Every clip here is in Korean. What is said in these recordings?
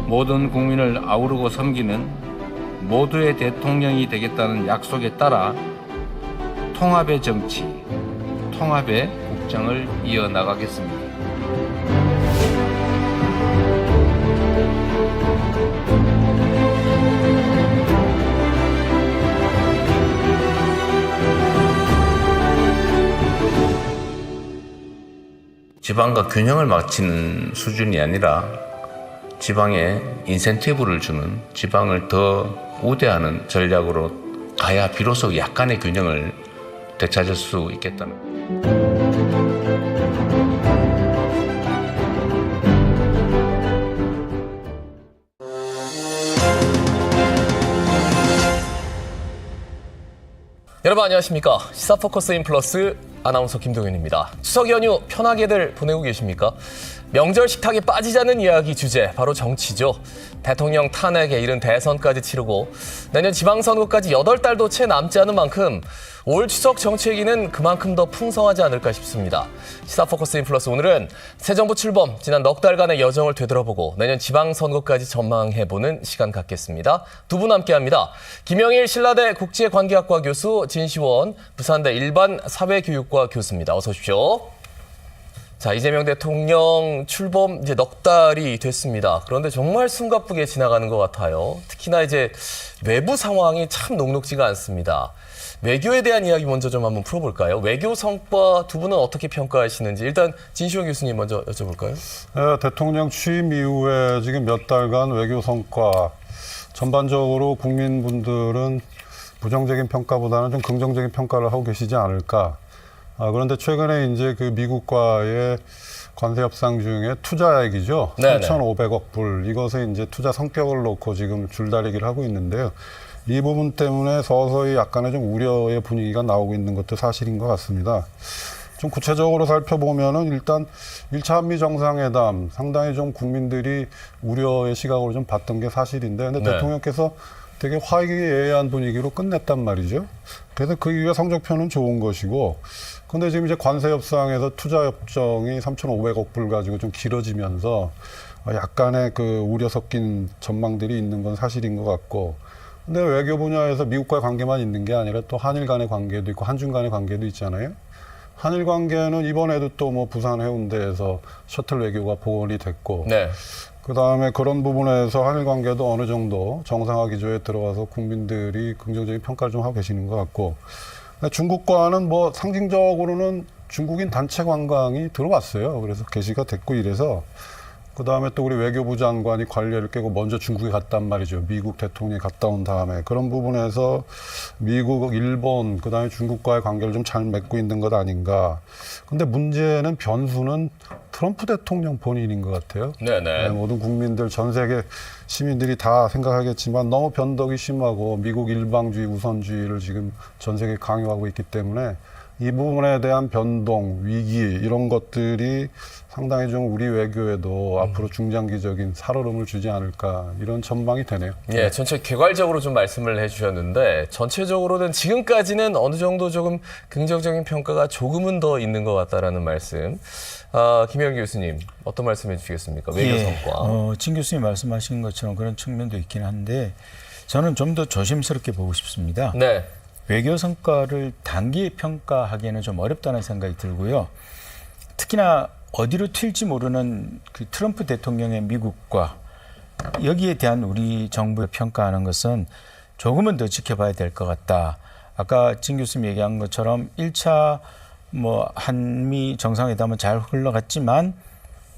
모든 국민을 아우르고 섬기는 모두의 대통령이 되겠다는 약속에 따라 통합의 정치, 통합의 국정을 이어나가겠습니다. 지방과 균형을 맞추는 수준이 아니라 지방에 인센티브를 주는, 지방을 더 우대하는 전략으로 가야 비로소 약간의 균형을 되찾을 수 있겠다는. 여러분 안녕하십니까? 시사포커스 인플러스 아나운서 김동윤입니다. 추석 연휴 편하게들 보내고 계십니까? 명절 식탁에 빠지지 않는 이야기 주제 바로 정치죠. 대통령 탄핵에 이른 대선까지 치르고 내년 지방선거까지 8달도 채 남지 않은 만큼 올 추석 정치 얘기는 그만큼 더 풍성하지 않을까 싶습니다. 시사포커스 인플러스 오늘은 새 정부 출범 지난 넉 달간의 여정을 되돌아보고 내년 지방선거까지 전망해보는 시간 갖겠습니다. 두 분 함께합니다. 김영일 신라대 국제관계학과 교수, 진시원 부산대 일반사회교육과 교수입니다. 어서 오십시오. 자, 이재명 대통령 출범 이제 넉 달이 됐습니다. 그런데 정말 숨가쁘게 지나가는 것 같아요. 특히나 이제 외부 상황이 참 녹록지가 않습니다. 외교에 대한 이야기 먼저 좀 한번 풀어볼까요? 외교 성과 두 분은 어떻게 평가하시는지 일단 진시원 교수님 먼저 여쭤볼까요? 대통령 취임 이후에 지금 몇 달간 외교 성과 전반적으로 국민분들은 부정적인 평가보다는 좀 긍정적인 평가를 하고 계시지 않을까. 그런데 최근에 이제 그 미국과의 관세 협상 중에 투자액이죠. 3,500억 불. 이것에 이제 투자 성격을 놓고 지금 줄다리기를 하고 있는데요. 이 부분 때문에 서서히 약간의 좀 우려의 분위기가 나오고 있는 것도 사실인 것 같습니다. 좀 구체적으로 살펴보면은 일단 1차 한미 정상회담 상당히 좀 국민들이 우려의 시각으로 좀 봤던 게 사실인데, 근데 대통령께서 되게 화기애애한 분위기로 끝냈단 말이죠. 그래서 그 이후에 성적표는 좋은 것이고, 근데 지금 이제 관세 협상에서 투자 협정이 3,500억 불 가지고 좀 길어지면서 약간의 그 우려 섞인 전망들이 있는 건 사실인 것 같고, 근데 외교 분야에서 미국과의 관계만 있는 게 아니라 또 한일 간의 관계도 있고 한중 간의 관계도 있잖아요. 한일 관계는 이번에도 또 뭐 부산 해운대에서 셔틀 외교가 복원이 됐고, 그다음에 그런 부분에서 한일 관계도 어느 정도 정상화 기조에 들어와서 국민들이 긍정적인 평가를 좀 하고 계시는 것 같고, 중국과는 뭐 상징적으로는 중국인 단체 관광이 들어왔어요. 그래서 개시가 됐고 이래서, 그다음에 또 우리 외교부 장관이 관례를 깨고 먼저 중국에 갔단 말이죠. 미국 대통령이 갔다 온 다음에. 그런 부분에서 미국, 일본, 그다음에 중국과의 관계를 좀 잘 맺고 있는 것 아닌가. 근데 문제는 변수는 트럼프 대통령 본인인 것 같아요. 모든 국민들, 전 세계 시민들이 다 생각하겠지만 너무 변덕이 심하고 미국 일방주의, 우선주의를 지금 전 세계에 강요하고 있기 때문에 이 부분에 대한 변동, 위기 이런 것들이 상당히 좀 우리 외교에도 앞으로 중장기적인 살얼음을 주지 않을까, 이런 전망이 되네요. 예, 전체 개괄적으로 좀 말씀을 해주셨는데 전체적으로는 지금까지는 어느 정도 조금 긍정적인 평가가 조금은 더 있는 것 같다라는 말씀. 김영일 교수님 어떤 말씀해 주시겠습니까? 외교 성과. 진 교수님 말씀하신 것처럼 그런 측면도 있긴 한데 저는 좀 더 조심스럽게 보고 싶습니다. 외교 성과를 단기에 평가하기에는 좀 어렵다는 생각이 들고요. 특히나 어디로 튈지 모르는 그 트럼프 대통령의 미국과 여기에 대한 우리 정부의 평가하는 것은 조금은 더 지켜봐야 될 것 같다. 아까 진 교수님 얘기한 것처럼 1차 뭐 한미 정상회담은 잘 흘러갔지만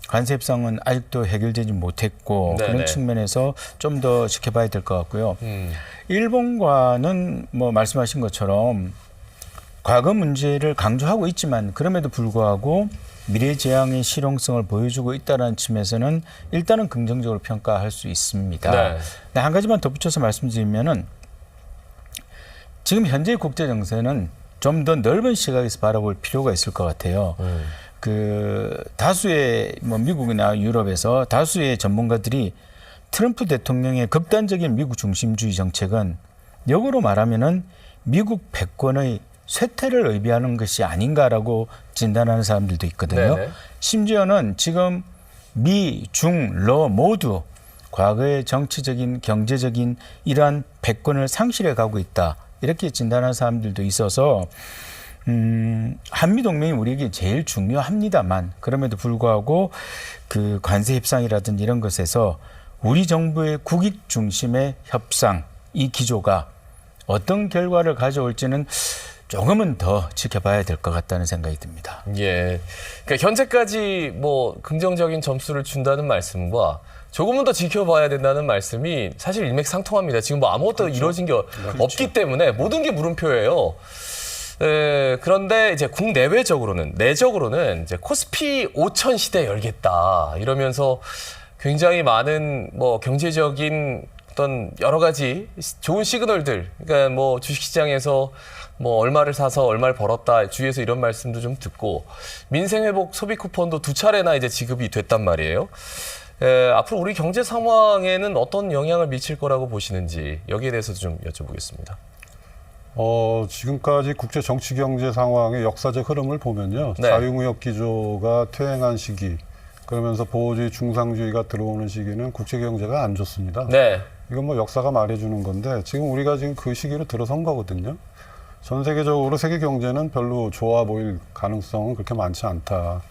관세 협상은 아직도 해결되지 못했고 그런 측면에서 좀 더 지켜봐야 될 것 같고요. 일본과는 뭐 말씀하신 것처럼 과거 문제를 강조하고 있지만 그럼에도 불구하고 미래지향의 실용성을 보여주고 있다는 측면에서는 일단은 긍정적으로 평가할 수 있습니다. 네, 한 가지만 덧붙여서 말씀드리면은 지금 현재 국제 정세는 좀 더 넓은 시각에서 바라볼 필요가 있을 것 같아요. 그 다수의 뭐 미국이나 유럽에서 다수의 전문가들이 트럼프 대통령의 극단적인 미국 중심주의 정책은 역으로 말하면은 미국 패권의 쇠퇴를 의미하는 것이 아닌가라고 진단하는 사람들도 있거든요. 심지어는 지금 미, 중, 러 모두 과거의 정치적인 경제적인 이러한 패권을 상실해 가고 있다. 이렇게 진단하는 사람들도 있어서 한미동맹이 우리에게 제일 중요합니다만 그럼에도 불구하고 그 관세 협상이라든지 이런 것에서 우리 정부의 국익 중심의 협상 이 기조가 어떤 결과를 가져올지는 조금은 더 지켜봐야 될 것 같다는 생각이 듭니다. 예. 그러니까 현재까지 뭐 긍정적인 점수를 준다는 말씀과 조금은 더 지켜봐야 된다는 말씀이 사실 일맥상통합니다. 지금 뭐 아무것도 이루어진 게 없기 때문에 모든 게 물음표예요. 그런데 이제 내적으로는 이제 코스피 5천 시대 열겠다 이러면서 굉장히 많은 뭐 경제적인 어떤 여러 가지 좋은 시그널들, 그러니까 뭐 주식시장에서 뭐 얼마를 사서 얼마를 벌었다 주위에서 이런 말씀도 좀 듣고 민생회복 소비 쿠폰도 2차례나 이제 지급이 됐단 말이에요. 앞으로 우리 경제 상황에는 어떤 영향을 미칠 거라고 보시는지 여기에 대해서도 좀 여쭤보겠습니다. 지금까지 국제 정치 경제 상황의 역사적 흐름을 보면요. 네. 자유무역 기조가 퇴행한 시기, 그러면서 보호주의 중상주의가 들어오는 시기는 국제 경제가 안 좋습니다. 네. 이건 뭐 역사가 말해주는 건데 지금 우리가 지금 그 시기로 들어선 거거든요. 전 세계적으로 세계 경제는 별로 좋아 보일 가능성은 그렇게 많지 않다.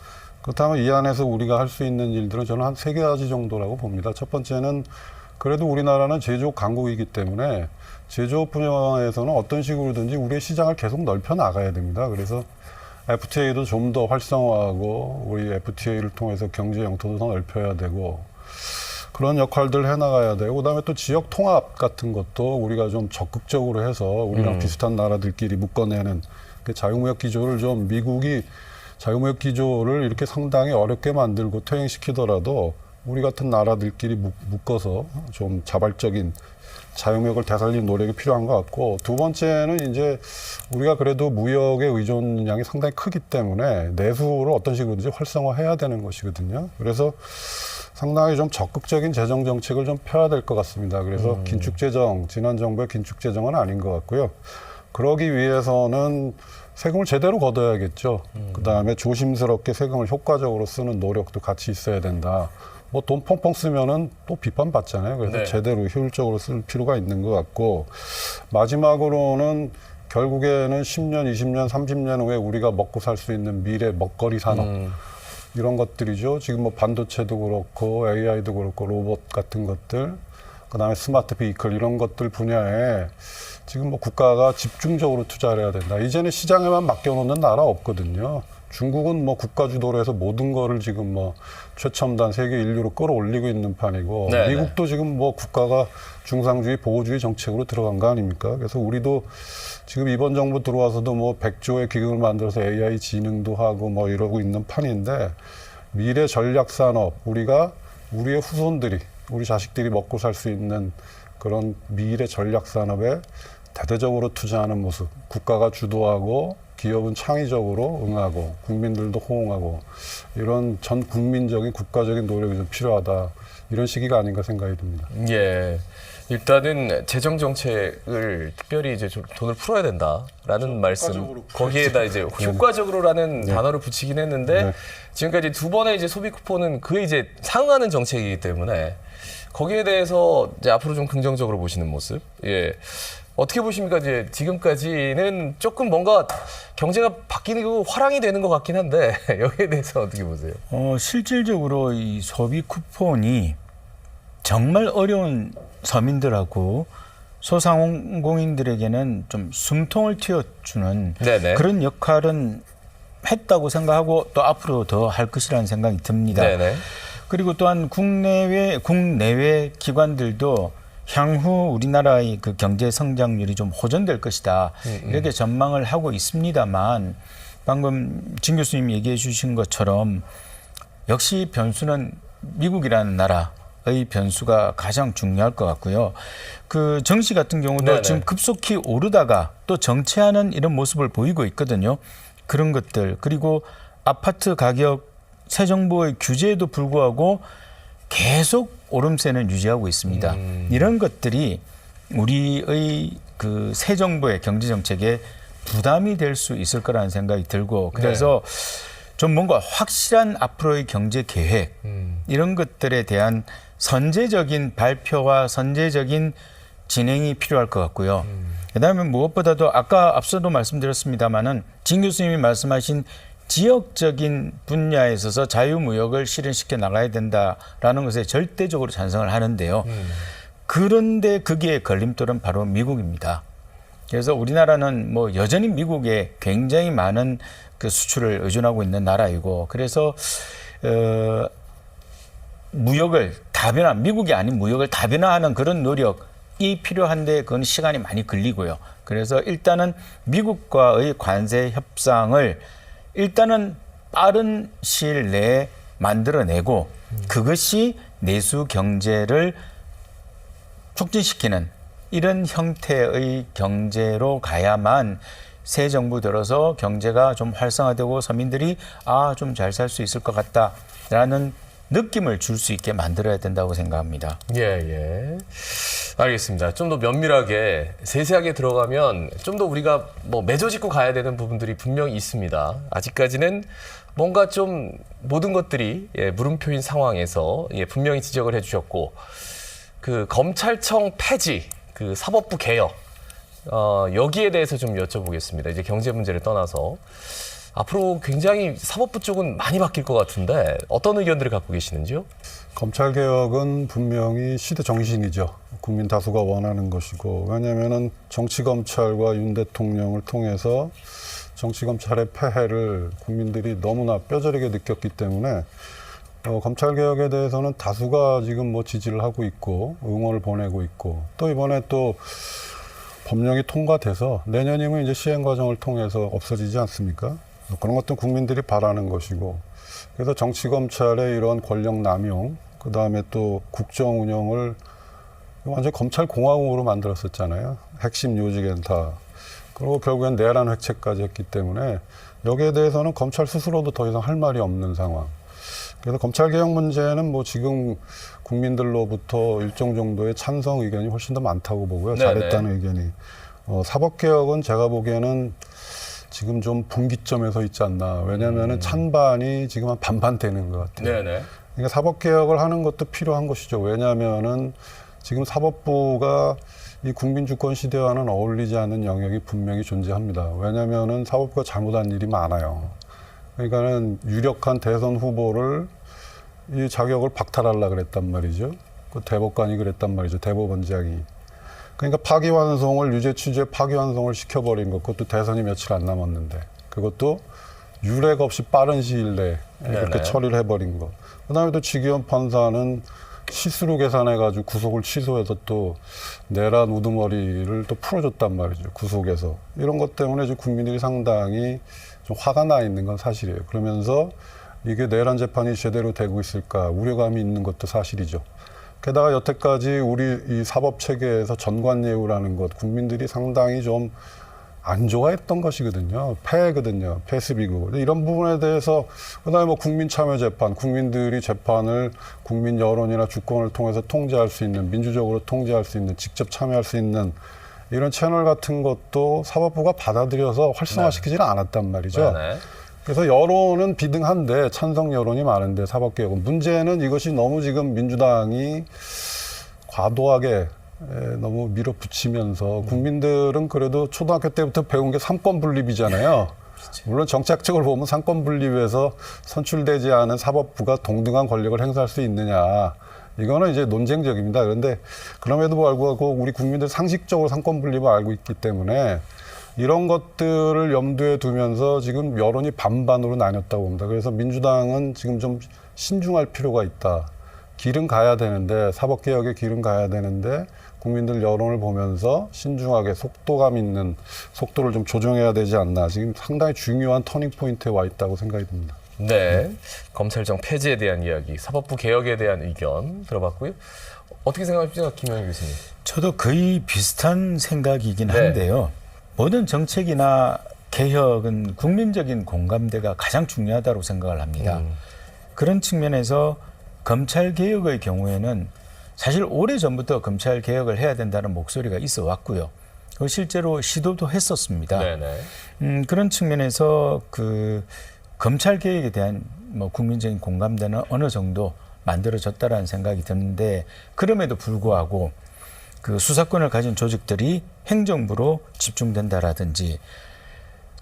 그렇다면 이 안에서 우리가 할 수 있는 일들은 저는 한 3가지 정도라고 봅니다. 첫 번째는 그래도 우리나라는 제조업 강국이기 때문에 제조업 분야에서는 어떤 식으로든지 우리의 시장을 계속 넓혀 나가야 됩니다. 그래서 FTA도 좀 더 활성화하고 우리 FTA를 통해서 경제 영토도 더 넓혀야 되고 그런 역할들을 해나가야 되고 그다음에 또 지역 통합 같은 것도 우리가 좀 적극적으로 해서 우리랑 비슷한 나라들끼리 묶어내는 그 자유무역 기조를 좀 미국이 자유무역 기조를 이렇게 상당히 어렵게 만들고 퇴행시키더라도 우리 같은 나라들끼리 묶어서 좀 자발적인 자유무역을 되살리는 노력이 필요한 것 같고 두 번째는 이제 우리가 그래도 무역의 의존량이 상당히 크기 때문에 내수를 어떤 식으로든지 활성화해야 되는 것이거든요. 그래서 상당히 좀 적극적인 재정 정책을 좀 펴야 될 것 같습니다. 그래서 긴축재정, 지난 정부의 긴축재정은 아닌 것 같고요. 그러기 위해서는 세금을 제대로 걷어야겠죠. 그다음에 조심스럽게 세금을 효과적으로 쓰는 노력도 같이 있어야 된다. 뭐 돈 펑펑 쓰면은 또 비판받잖아요. 그래서 네. 제대로 효율적으로 쓸 필요가 있는 것 같고 마지막으로는 결국에는 10년, 20년, 30년 후에 우리가 먹고 살 수 있는 미래 먹거리 산업 이런 것들이죠. 지금 뭐 반도체도 그렇고 AI도 그렇고 로봇 같은 것들 그다음에 스마트 비이클 이런 것들 분야에 지금 뭐 국가가 집중적으로 투자를 해야 된다. 이제는 시장에만 맡겨놓는 나라 없거든요. 중국은 뭐 국가 주도로 해서 모든 거를 지금 뭐 최첨단 세계 인류로 끌어올리고 있는 판이고 네네. 미국도 지금 뭐 국가가 중상주의 보호주의 정책으로 들어간 거 아닙니까? 그래서 우리도 지금 이번 정부 들어와서도 뭐 100조의 기금을 만들어서 AI 지능도 하고 뭐 이러고 있는 판인데 미래 전략 산업 우리가 우리의 후손들이 우리 자식들이 먹고 살 수 있는 그런 미래 전략 산업에 대대적으로 투자하는 모습 국가가 주도하고 기업은 창의적으로 응하고 국민들도 호응하고 이런 전 국민적인 국가적인 노력이 좀 필요하다. 이런 시기가 아닌가 생각이 듭니다. 예. 일단은 재정 정책을 특별히 이제 좀 돈을 풀어야 된다라는 말씀. 효과적으로 거기에다 이제 효과적으로라는 단어를 붙이긴 했는데 네. 지금까지 2번의 이제 소비 쿠폰은 그에 이제 상응하는 정책이기 때문에 거기에 대해서 이제 앞으로 좀 긍정적으로 보시는 모습. 예. 어떻게 보십니까? 이제 지금까지는 조금 뭔가 경제가 바뀌고 화랑이 되는 것 같긴 한데 여기에 대해서 어떻게 보세요? 실질적으로 이 소비 쿠폰이 정말 어려운 서민들하고 소상공인들에게는 좀 숨통을 틔워주는 네네. 그런 역할은 했다고 생각하고 또 앞으로 더 할 것이라는 생각이 듭니다. 네네. 그리고 또한 국내외 기관들도 향후 우리나라의 그 경제 성장률이 좀 호전될 것이다. 이렇게 전망을 하고 있습니다만 방금 진 교수님 얘기해 주신 것처럼 역시 변수는 미국이라는 나라의 변수가 가장 중요할 것 같고요. 그 정시 같은 경우도 네네. 지금 급속히 오르다가 또 정체하는 이런 모습을 보이고 있거든요. 그런 것들 그리고 아파트 가격 새 정부의 규제에도 불구하고 계속 오름세는 유지하고 있습니다. 이런 것들이 우리의 그 새 정부의 경제 정책에 부담이 될 수 있을 거라는 생각이 들고 그래서 좀 뭔가 확실한 앞으로의 경제 계획 이런 것들에 대한 선제적인 발표와 선제적인 진행이 필요할 것 같고요. 그다음에 무엇보다도 아까 앞서도 말씀드렸습니다마는 진 교수님이 말씀하신 지역적인 분야에 있어서 자유무역을 실현시켜 나가야 된다라는 것에 절대적으로 찬성을 하는데요. 그런데 그게 걸림돌은 바로 미국입니다. 그래서 우리나라는 뭐 여전히 미국에 굉장히 많은 그 수출을 의존하고 있는 나라이고, 그래서 무역을 다변화, 미국이 아닌 무역을 다변화하는 그런 노력이 필요한데 그건 시간이 많이 걸리고요. 그래서 일단은 미국과의 관세 협상을 일단은 빠른 시일 내에 만들어내고 그것이 내수 경제를 촉진시키는 이런 형태의 경제로 가야만 새 정부 들어서 경제가 좀 활성화되고 서민들이 좀 잘 살 수 있을 것 같다라는 느낌을 줄 수 있게 만들어야 된다고 생각합니다. 예. 알겠습니다. 좀 더 면밀하게 세세하게 들어가면 좀 더 우리가 뭐 매조짓고 가야 되는 부분들이 분명히 있습니다. 아직까지는 뭔가 좀 모든 것들이 물음표인 상황에서 분명히 지적을 해주셨고, 그 검찰청 폐지, 그 사법부 개혁, 여기에 대해서 좀 여쭤보겠습니다. 이제 경제 문제를 떠나서 앞으로 굉장히 사법부 쪽은 많이 바뀔 것 같은데 어떤 의견들을 갖고 계시는지요? 검찰 개혁은 분명히 시대 정신이죠. 국민 다수가 원하는 것이고, 왜냐하면은 정치 검찰과 윤 대통령을 통해서 정치 검찰의 폐해를 국민들이 너무나 뼈저리게 느꼈기 때문에 검찰 개혁에 대해서는 다수가 지금 뭐 지지를 하고 있고 응원을 보내고 있고, 또 이번에 또 법령이 통과돼서 내년이면 이제 시행 과정을 통해서 없어지지 않습니까? 그런 것도 국민들이 바라는 것이고, 그래서 정치 검찰의 이런 권력 남용, 그 다음에 또 국정 운영을 완전 검찰 공화국으로 만들었었잖아요. 핵심 요직엔 다. 그리고 결국엔 내란 획책까지 했기 때문에 여기에 대해서는 검찰 스스로도 더 이상 할 말이 없는 상황. 그래서 검찰 개혁 문제는 뭐 지금 국민들로부터 일정 정도의 찬성 의견이 훨씬 더 많다고 보고요. 잘했다는 의견이. 사법 개혁은 제가 보기에는 지금 좀 분기점에 서 있지 않나. 왜냐하면은 찬반이 지금 한 반반 되는 것 같아요. 그러니까 사법 개혁을 하는 것도 필요한 것이죠. 왜냐하면은 지금 사법부가 이 국민 주권 시대와는 어울리지 않는 영역이 분명히 존재합니다. 왜냐하면은 사법부가 잘못한 일이 많아요. 그러니까는 유력한 대선 후보를 이 자격을 박탈하려고 그랬단 말이죠. 그 대법관이 그랬단 말이죠. 대법원장이. 그러니까 파기환송을 유죄 취지에 파기환송을 시켜버린 것, 그것도 대선이 며칠 안 남았는데, 그것도 유례가 없이 빠른 시일 내에 그렇게 처리를 해버린 것. 그다음에 또 지기현 판사는 시스루 계산해가지고 구속을 취소해서 또 내란 우두머리를 또 풀어줬단 말이죠. 구속에서. 이런 것 때문에 지금 국민들이 상당히 좀 화가 나 있는 건 사실이에요. 그러면서 이게 내란 재판이 제대로 되고 있을까 우려감이 있는 것도 사실이죠. 게다가 여태까지 우리 이 사법 체계에서 전관예우라는 것, 국민들이 상당히 좀 안 좋아했던 것이거든요. 폐해거든요. 폐습이고. 이런 부분에 대해서, 그다음에 뭐 국민참여재판, 국민들이 재판을 국민 여론이나 주권을 통해서 통제할 수 있는, 민주적으로 통제할 수 있는, 직접 참여할 수 있는 이런 채널 같은 것도 사법부가 받아들여서 활성화시키지는 않았단 말이죠. 그래서 여론은 비등한데, 찬성 여론이 많은데 사법개혁은, 문제는 이것이 너무 지금 민주당이 과도하게 너무 밀어붙이면서, 국민들은 그래도 초등학교 때부터 배운 게 삼권 분립이잖아요. 물론 정책적으로 보면 삼권 분립에서 선출되지 않은 사법부가 동등한 권력을 행사할 수 있느냐, 이거는 이제 논쟁적입니다. 그런데 그럼에도 불구하고 우리 국민들 상식적으로 삼권 분립을 알고 있기 때문에 이런 것들을 염두에 두면서 지금 여론이 반반으로 나뉘었다고 봅니다. 그래서 민주당은 지금 좀 신중할 필요가 있다. 길은 가야 되는데, 사법개혁의 길은 가야 되는데, 국민들 여론을 보면서 신중하게 속도감 있는 속도를 좀 조정해야 되지 않나. 지금 상당히 중요한 터닝포인트에 와 있다고 생각이 듭니다. 네. 검찰청 폐지에 대한 이야기, 사법부 개혁에 대한 의견 들어봤고요. 어떻게 생각하십니까, 김영희 교수님? 저도 거의 비슷한 생각이긴 한데요. 모든 정책이나 개혁은 국민적인 공감대가 가장 중요하다고 생각을 합니다. 그런 측면에서 검찰 개혁의 경우에는 사실 오래전부터 검찰 개혁을 해야 된다는 목소리가 있어 왔고요. 실제로 시도도 했었습니다. 그런 측면에서 그 검찰 개혁에 대한 뭐 국민적인 공감대는 어느 정도 만들어졌다라는 생각이 드는데 그럼에도 불구하고 그 수사권을 가진 조직들이 행정부로 집중된다라든지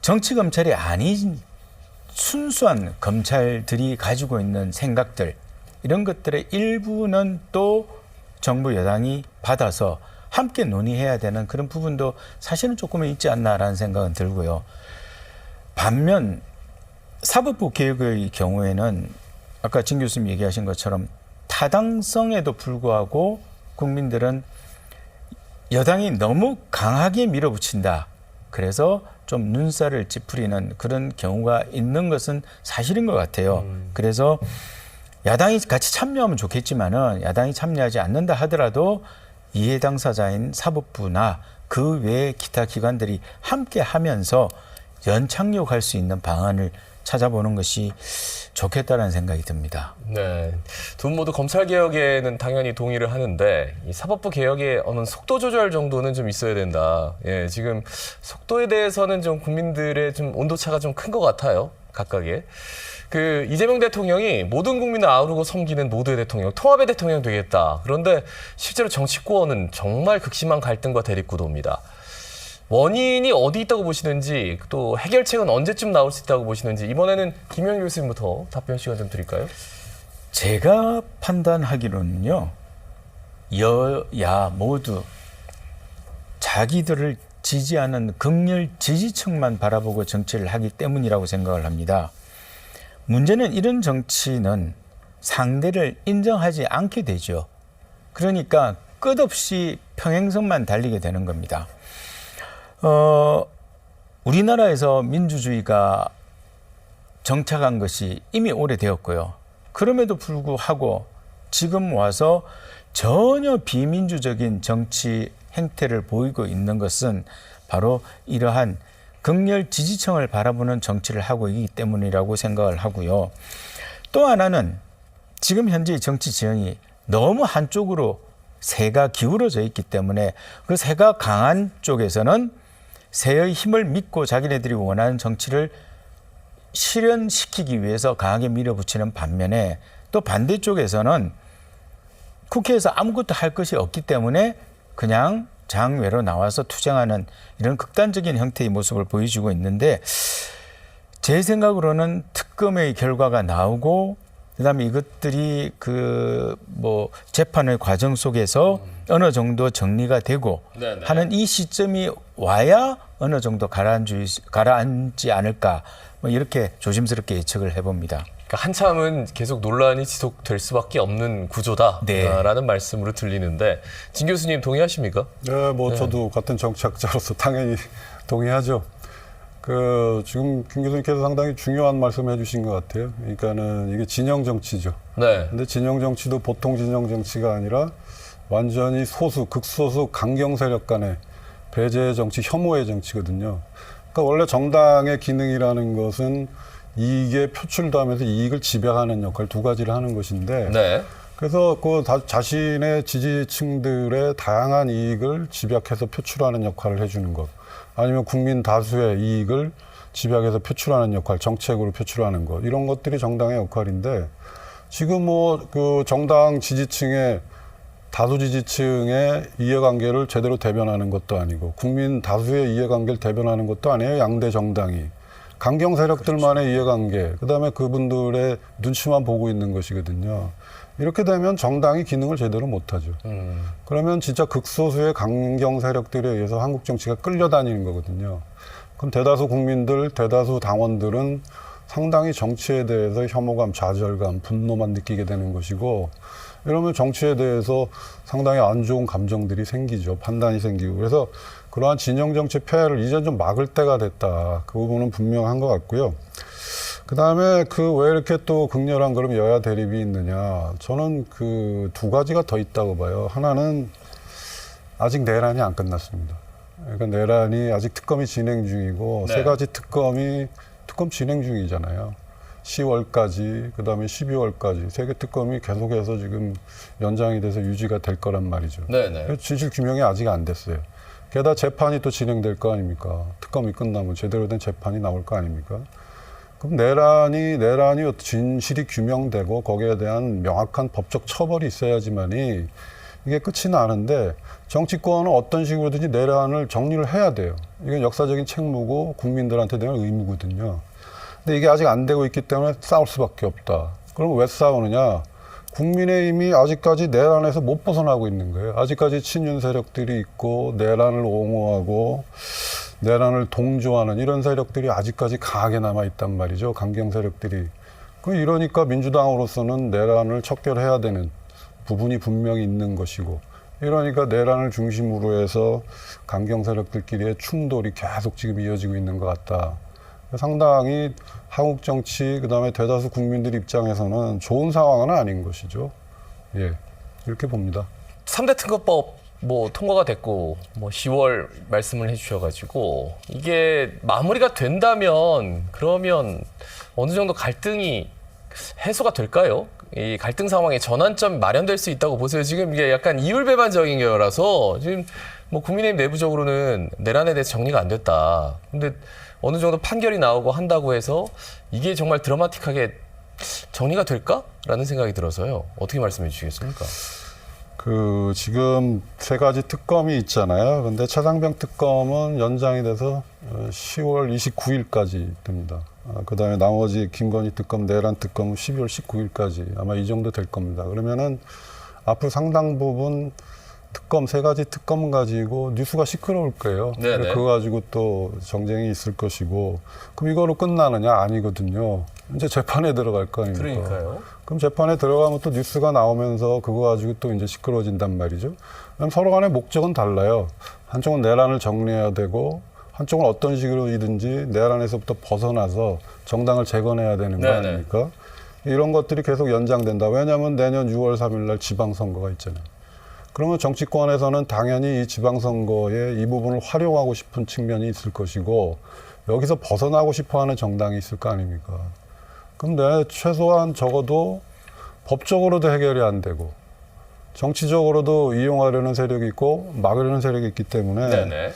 정치 검찰이 아닌 순수한 검찰들이 가지고 있는 생각들 이런 것들의 일부는 또 정부 여당이 받아서 함께 논의해야 되는 그런 부분도 사실은 조금은 있지 않나라는 생각은 들고요. 반면 사법부 개혁의 경우에는 아까 진 교수님 얘기하신 것처럼 타당성에도 불구하고 국민들은 여당이 너무 강하게 밀어붙인다. 그래서 좀 눈살을 찌푸리는 그런 경우가 있는 것은 사실인 것 같아요. 그래서 야당이 같이 참여하면 좋겠지만은 야당이 참여하지 않는다 하더라도 이해 당사자인 사법부나 그 외의 기타 기관들이 함께 하면서 연착륙할 수 있는 방안을 찾아보는 것이 좋겠다는 생각이 듭니다. 네, 두 분 모두 검찰 개혁에는 당연히 동의를 하는데 이 사법부 개혁의 어느 속도 조절 정도는 좀 있어야 된다. 예, 지금 속도에 대해서는 좀 국민들의 좀 온도차가 좀 큰 것 같아요. 각각의. 그 이재명 대통령이 모든 국민을 아우르고 섬기는 모두의 대통령, 통합의 대통령 되겠다. 그런데 실제로 정치권은 정말 극심한 갈등과 대립구도입니다. 원인이 어디 있다고 보시는지 또 해결책은 언제쯤 나올 수 있다고 보시는지 이번에는 김영일 교수님부터 답변 시간 좀 드릴까요? 제가 판단하기로는요. 여야 모두 자기들을 지지하는 극렬 지지층만 바라보고 정치를 하기 때문이라고 생각을 합니다. 문제는 이런 정치는 상대를 인정하지 않게 되죠. 그러니까 끝없이 평행선만 달리게 되는 겁니다. 우리나라에서 민주주의가 정착한 것이 이미 오래되었고요. 그럼에도 불구하고 지금 와서 전혀 비민주적인 정치 행태를 보이고 있는 것은 바로 이러한 극렬 지지층을 바라보는 정치를 하고 있기 때문이라고 생각을 하고요. 또 하나는 지금 현재 정치 지형이 너무 한쪽으로 세가 기울어져 있기 때문에 그 세가 강한 쪽에서는 세의 힘을 믿고 자기네들이 원하는 정치를 실현시키기 위해서 강하게 밀어붙이는 반면에 또 반대쪽에서는 국회에서 아무것도 할 것이 없기 때문에 그냥 장외로 나와서 투쟁하는 이런 극단적인 형태의 모습을 보여주고 있는데 제 생각으로는 특검의 결과가 나오고 그다음에 이것들이 재판의 과정 속에서 어느 정도 정리가 되고 네네. 하는 이 시점이 와야 어느 정도 가라앉지 않을까 뭐 이렇게 조심스럽게 예측을 해봅니다. 그러니까 한참은 계속 논란이 지속될 수밖에 없는 구조다라는 말씀으로 들리는데 진 교수님 동의하십니까? 네, 저도 같은 정치학자로서 당연히 동의하죠. 지금 김 교수님께서 상당히 중요한 말씀 해주신 것 같아요. 그러니까는 이게 진영 정치죠. 네. 근데 진영 정치도 보통 진영 정치가 아니라 완전히 극소수 강경 세력 간의 배제 정치, 혐오의 정치거든요. 그러니까 원래 정당의 기능이라는 것은 이익에 표출도 하면서 이익을 집약하는 역할 두 가지를 하는 것인데 네. 그래서 자신의 지지층들의 다양한 이익을 집약해서 표출하는 역할을 해주는 것 아니면 국민 다수의 이익을 집약해서 표출하는 역할, 정책으로 표출하는 것 이런 것들이 정당의 역할인데 지금 정당 지지층의 다수 지지층의 이해관계를 제대로 대변하는 것도 아니고 국민 다수의 이해관계를 대변하는 것도 아니에요. 양대 정당이. 강경 세력들만의 이해관계, 그다음에 그분들의 눈치만 보고 있는 것이거든요. 이렇게 되면 정당이 기능을 제대로 못하죠. 그러면 진짜 극소수의 강경 세력들에 의해서 한국 정치가 끌려다니는 거거든요. 그럼 대다수 국민들, 대다수 당원들은 상당히 정치에 대해서 혐오감, 좌절감, 분노만 느끼게 되는 것이고 이러면 정치에 대해서 상당히 안 좋은 감정들이 생기죠. 판단이 생기고. 그래서 그러한 진영 정치 폐해를 이제 좀 막을 때가 됐다. 그 부분은 분명한 것 같고요. 그다음에 왜 이렇게 또 극렬한 그럼 여야 대립이 있느냐. 저는 두 가지가 더 있다고 봐요. 하나는 아직 내란이 안 끝났습니다. 그러니까 내란이 아직 특검이 진행 중이고 네. 세 가지 특검 진행 중이잖아요. 10월까지, 그 다음에 12월까지 세 개 특검이 계속해서 지금 연장이 돼서 유지가 될 거란 말이죠. 네네. 진실 규명이 아직 안 됐어요. 게다가 재판이 또 진행될 거 아닙니까? 특검이 끝나면 제대로 된 재판이 나올 거 아닙니까? 그럼 내란이 진실이 규명되고 거기에 대한 명확한 법적 처벌이 있어야지만이 이게 끝이 나는데 정치권은 어떤 식으로든지 내란을 정리를 해야 돼요. 이건 역사적인 책무고 국민들한테 대한 의무거든요. 근데 이게 아직 안 되고 있기 때문에 싸울 수밖에 없다. 그럼 왜 싸우느냐? 국민의힘이 아직까지 내란에서 못 벗어나고 있는 거예요. 아직까지 친윤 세력들이 있고 내란을 옹호하고 내란을 동조하는 이런 세력들이 아직까지 강하게 남아있단 말이죠. 강경 세력들이. 이러니까 민주당으로서는 내란을 척결해야 되는 부분이 분명히 있는 것이고 이러니까 내란을 중심으로 해서 강경 세력들끼리의 충돌이 계속 지금 이어지고 있는 것 같다. 상당히 한국 정치 그다음에 대다수 국민들 입장에서는 좋은 상황은 아닌 것이죠. 예, 이렇게 봅니다. 3대 특검법 뭐 통과가 됐고 뭐 10월 말씀을 해주셔가지고 이게 마무리가 된다면 그러면 어느 정도 갈등이 해소가 될까요? 이 갈등 상황의 전환점 마련될 수 있다고 보세요. 지금 이게 약간 이율배반적인 거라서 지금 뭐 국민의힘 내부적으로는 내란에 대해서 정리가 안 됐다. 근데 어느 정도 판결이 나오고 한다고 해서 이게 정말 드라마틱하게 정리가 될까라는 생각이 들어서요. 어떻게 말씀해 주시겠습니까? 지금 세 가지 특검이 있잖아요. 근데 최상병 특검은 연장이 돼서 10월 29일까지 됩니다. 그다음에 나머지 김건희 특검, 내란 특검은 12월 19일까지 아마 이 정도 될 겁니다. 그러면은 앞으로 상당 부분 특검, 세 가지 특검 가지고 뉴스가 시끄러울 거예요. 그거 가지고 또 정쟁이 있을 것이고 그럼 이거로 끝나느냐? 아니거든요. 이제 재판에 들어갈 거 아닙니까? 그러니까요. 그럼 재판에 들어가면 또 뉴스가 나오면서 그거 가지고 또 이제 시끄러워진단 말이죠. 그럼 서로 간의 목적은 달라요. 한쪽은 내란을 정리해야 되고 한쪽은 어떤 식으로든지 내란에서부터 벗어나서 정당을 재건해야 되는 거 아닙니까? 이런 것들이 계속 연장된다. 왜냐하면 내년 6월 3일 날 지방선거가 있잖아요. 그러면 정치권에서는 당연히 이 지방선거에 이 부분을 활용하고 싶은 측면이 있을 것이고 여기서 벗어나고 싶어하는 정당이 있을 거 아닙니까? 그럼 최소한 적어도 법적으로도 해결이 안 되고 정치적으로도 이용하려는 세력이 있고 막으려는 세력이 있기 때문에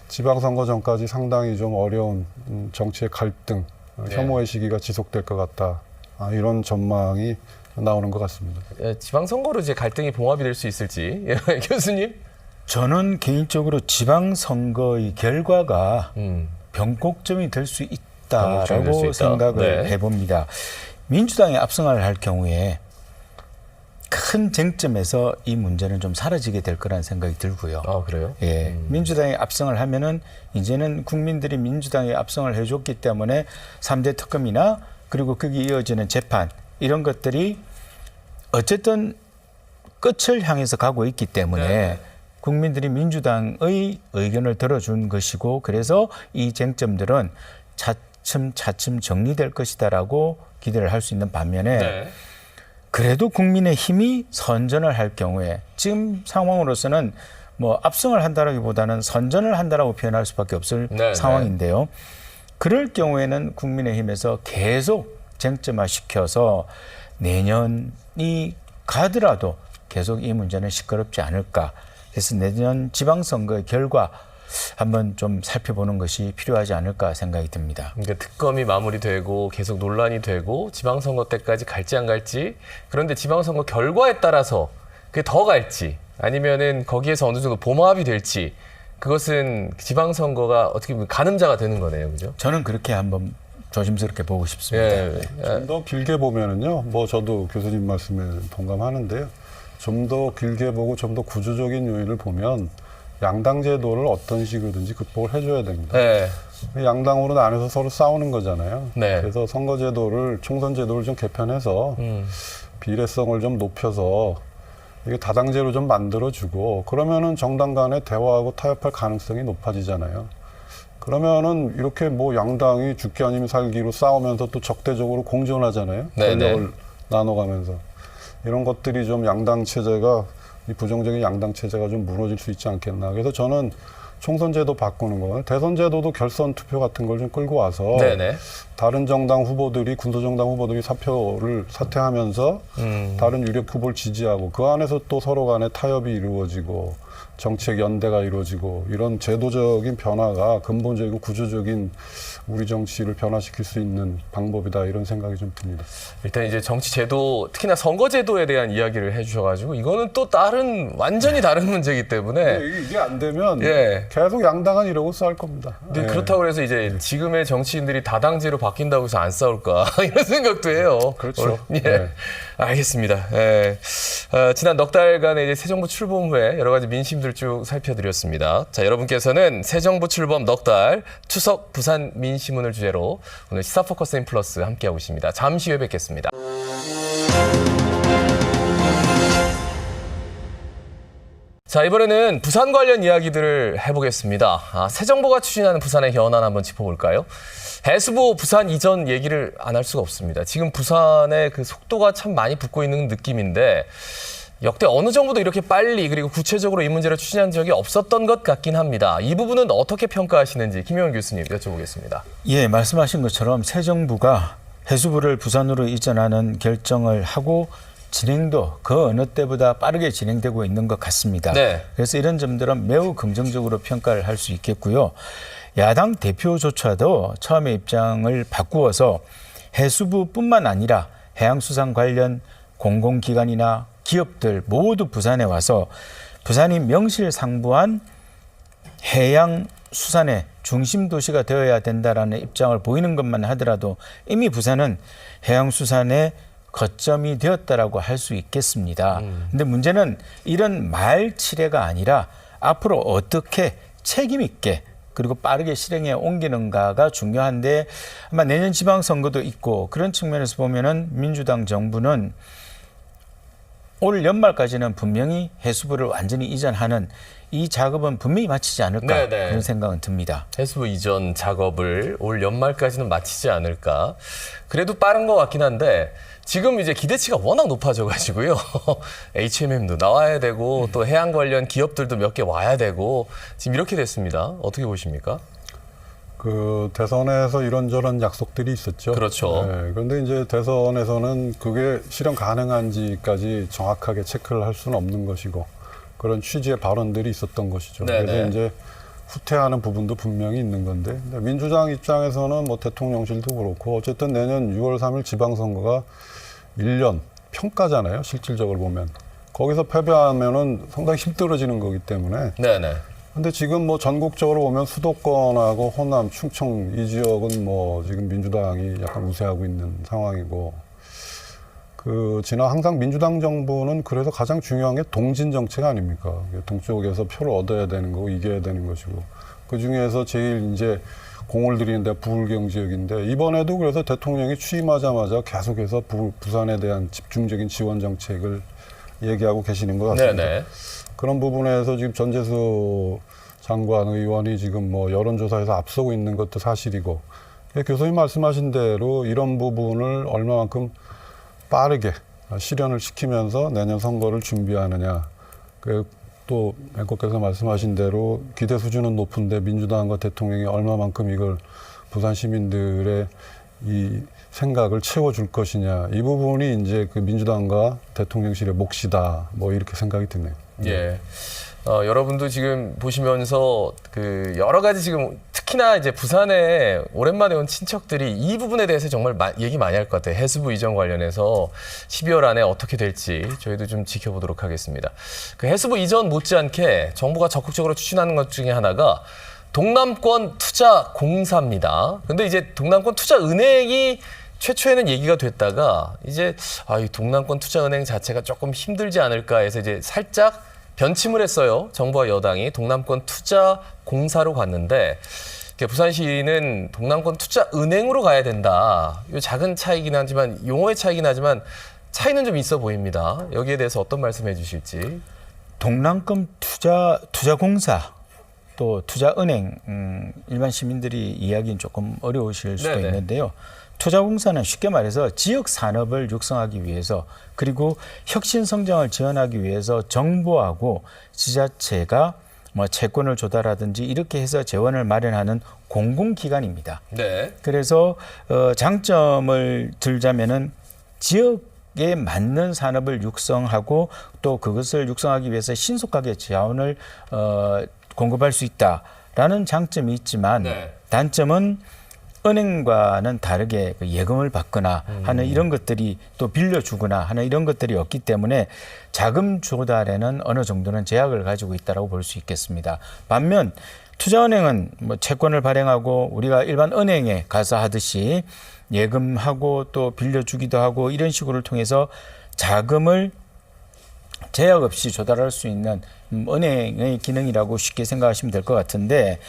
지방선거 전까지 상당히 좀 어려운 정치의 갈등, 혐오의 시기가 지속될 것 같다. 이런 전망이 나오는 것 같습니다. 지방선거로 이제 갈등이 봉합이 될 수 있을지 교수님? 저는 개인적으로 지방선거의 결과가 변곡점이 될 수 있다라고 생각을 해봅니다. 민주당이 압승을 할 경우에 큰 쟁점에서 이 문제는 좀 사라지게 될 거라는 생각이 들고요. 그래요? 예, 민주당이 압승을 하면은 이제는 국민들이 민주당에 압승을 해줬기 때문에 3대 특검이나 그리고 거기 이어지는 재판 이런 것들이 어쨌든 끝을 향해서 가고 있기 때문에 국민들이 민주당의 의견을 들어준 것이고 그래서 이 쟁점들은 차츰 정리될 것이다라고 기대를 할 수 있는 반면에 그래도 국민의힘이 선전을 할 경우에 지금 상황으로서는 뭐 압승을 한다라기보다는 선전을 한다라고 표현할 수밖에 없을 상황인데요. 그럴 경우에는 국민의힘에서 계속 쟁점화시켜서 내년이 가더라도 계속 이 문제는 시끄럽지 않을까. 그래서 내년 지방선거의 결과 한번 좀 살펴보는 것이 필요하지 않을까 생각이 듭니다. 그러니까 특검이 마무리되고 계속 논란이 되고 지방선거 때까지 갈지 안 갈지 그런데 지방선거 결과에 따라서 그게 더 갈지 아니면은 거기에서 어느 정도 봉합이 될지 그것은 지방선거가 어떻게 보면 가늠자가 되는 거네요. 그죠? 저는 그렇게 한번 조심스럽게 보고 싶습니다. 좀 더 길게 보면은요, 뭐 저도 교수님 말씀에 동감하는데요. 좀 더 길게 보고 좀 더 구조적인 요인을 보면 양당 제도를 어떤 식으로든지 극복을 해줘야 됩니다. 양당으로 나눠서 서로 싸우는 거잖아요. 그래서 선거 제도를, 총선 제도를 좀 개편해서 비례성을 좀 높여서 이게 다당제로 좀 만들어주고 그러면은 정당 간에 대화하고 타협할 가능성이 높아지잖아요. 그러면은 이렇게 뭐 양당이 죽기 아니면 살기로 싸우면서 또 적대적으로 공존하잖아요. 권력을 나눠가면서. 이런 것들이 좀 양당 체제가, 이 부정적인 양당 체제가 좀 무너질 수 있지 않겠나. 그래서 저는 총선제도 바꾸는 거, 대선제도도 결선 투표 같은 걸 좀 끌고 와서 네네. 다른 정당 후보들이 군소정당 후보들이 사표를 사퇴하면서 다른 유력 후보를 지지하고 그 안에서 또 서로 간에 타협이 이루어지고 정책 연대가 이루어지고 이런 제도적인 변화가 근본적이고 구조적인 우리 정치를 변화시킬 수 있는 방법이다 이런 생각이 좀 듭니다. 일단 이제 정치 제도, 특히나 선거 제도에 대한 이야기를 해주셔가지고 이거는 또 다른 완전히 다른 문제이기 때문에 이게 안 되면 예. 계속 양당은 이러고 싸울 겁니다. 근데 예. 그렇다고 해서 이제 지금의 정치인들이 다당제로 바뀐다고 해서 안 싸울까 이런 생각도 해요. 그렇죠. 예. 네. 알겠습니다. 예. 지난 넉 달간의 이제 새 정부 출범 후에 여러 가지 민심들 쭉 살펴드렸습니다. 자, 여러분께서는 새 정부 출범 넉 달 추석 부산 민심문을 주제로 오늘 시사 포커스 인 플러스 함께하고 있습니다. 잠시 후에 뵙겠습니다. 자, 이번에는 부산 관련 이야기들을 해보겠습니다. 새 정부가 추진하는 부산의 현안 한번 짚어볼까요? 해수부 부산 이전 얘기를 안 할 수가 없습니다. 지금 부산의 그 속도가 참 많이 붙고 있는 느낌인데 역대 어느 정부도 이렇게 빨리 그리고 구체적으로 이 문제를 추진한 적이 없었던 것 같긴 합니다. 이 부분은 어떻게 평가하시는지 김용현 교수님 여쭤보겠습니다. 예, 말씀하신 것처럼 새 정부가 해수부를 부산으로 이전하는 결정을 하고 진행도 그 어느 때보다 빠르게 진행되고 있는 것 같습니다. 네. 그래서 이런 점들은 매우 긍정적으로 평가를 할 수 있겠고요. 야당 대표조차도 처음에 입장을 바꾸어서 해수부뿐만 아니라 해양수산 관련 공공기관이나 기업들 모두 부산에 와서 부산이 명실상부한 해양수산의 중심 도시가 되어야 된다라는 입장을 보이는 것만 하더라도 이미 부산은 해양수산의 거점이 되었다라고 할 수 있겠습니다. 근데 문제는 이런 말치레가 아니라 앞으로 어떻게 책임 있게 그리고 빠르게 실행에 옮기는가가 중요한데 아마 내년 지방선거도 있고 그런 측면에서 보면은 민주당 정부는 올 연말까지는 분명히 해수부를 완전히 이전하는 이 작업은 분명히 마치지 않을까 네네. 그런 생각은 듭니다. 해수부 이전 작업을 올 연말까지는 마치지 않을까. 그래도 빠른 것 같긴 한데 지금 이제 기대치가 워낙 높아져가지고요. HMM도 나와야 되고 또 해양 관련 기업들도 몇 개 와야 되고 지금 이렇게 됐습니다. 어떻게 보십니까? 그 대선에서 이런저런 약속들이 있었죠. 그렇죠. 네, 그런데 이제 대선에서는 그게 실현 가능한지까지 정확하게 체크를 할 수는 없는 것이고 그런 취지의 발언들이 있었던 것이죠. 네네. 그래서 이제 후퇴하는 부분도 분명히 있는 건데 근데 민주당 입장에서는 뭐 대통령실도 그렇고 어쨌든 내년 6월 3일 지방선거가 1년 평가잖아요. 실질적으로 보면. 거기서 패배하면은 상당히 힘들어지는 거기 때문에 네네. 근데 지금 뭐 전국적으로 보면 수도권하고 호남, 충청 이 지역은 뭐 지금 민주당이 약간 우세하고 있는 상황이고 그 지난 항상 민주당 정부는 그래서 가장 중요한 게 동진 정책 아닙니까? 동쪽에서 표를 얻어야 되는 거고 이겨야 되는 것이고 그 중에서 제일 이제 공을 들이는 데가 부울경 지역인데 이번에도 그래서 대통령이 취임하자마자 계속해서 부산에 대한 집중적인 지원 정책을 얘기하고 계시는 것 같습니다. 네네. 그런 부분에서 지금 전재수 장관 의원이 지금 뭐 여론조사에서 앞서고 있는 것도 사실이고 교수님 말씀하신 대로 이런 부분을 얼마만큼 빠르게 실현을 시키면서 내년 선거를 준비하느냐. 또 앵커께서 말씀하신 대로 기대 수준은 높은데 민주당과 대통령이 얼마만큼 이걸 부산 시민들의 이 생각을 채워줄 것이냐. 이 부분이 이제 그 민주당과 대통령실의 몫이다. 뭐 이렇게 생각이 드네요. 예. 여러분도 지금 보시면서 그 여러 가지 지금 특히나 이제 부산에 오랜만에 온 친척들이 이 부분에 대해서 정말 얘기 많이 할 것 같아요. 해수부 이전 관련해서 12월 안에 어떻게 될지 저희도 좀 지켜보도록 하겠습니다. 그 해수부 이전 못지않게 정부가 적극적으로 추진하는 것 중에 하나가 동남권 투자 공사입니다. 근데 이제 동남권 투자 은행이 최초에는 얘기가 됐다가 이제 이 동남권 투자은행 자체가 조금 힘들지 않을까 해서 이제 살짝 변침을 했어요. 정부와 여당이 동남권 투자공사로 갔는데 부산시는 동남권 투자은행으로 가야 된다. 이 작은 차이긴 하지만 용어의 차이긴 하지만 차이는 좀 있어 보입니다. 여기에 대해서 어떤 말씀해 주실지. 동남권 투자공사 또 투자은행 일반 시민들이 이야기는 조금 어려우실 수도 네네. 있는데요. 투자공사는 쉽게 말해서 지역 산업을 육성하기 위해서 그리고 혁신 성장을 지원하기 위해서 정부하고 지자체가 뭐 채권을 조달하든지 이렇게 해서 재원을 마련하는 공공기관입니다. 네. 그래서 장점을 들자면은 지역에 맞는 산업을 육성하고 또 그것을 육성하기 위해서 신속하게 자원을 공급할 수 있다라는 장점이 있지만 네. 단점은 은행과는 다르게 그 예금을 받거나 하는 이런 것들이 또 빌려주거나 하는 이런 것들이 없기 때문에 자금 조달에는 어느 정도는 제약을 가지고 있다고 볼 수 있겠습니다. 반면 투자은행은 뭐 채권을 발행하고 우리가 일반 은행에 가서 하듯이 예금하고 또 빌려주기도 하고 이런 식으로 통해서 자금을 제약 없이 조달할 수 있는 은행의 기능이라고 쉽게 생각하시면 될 것 같은데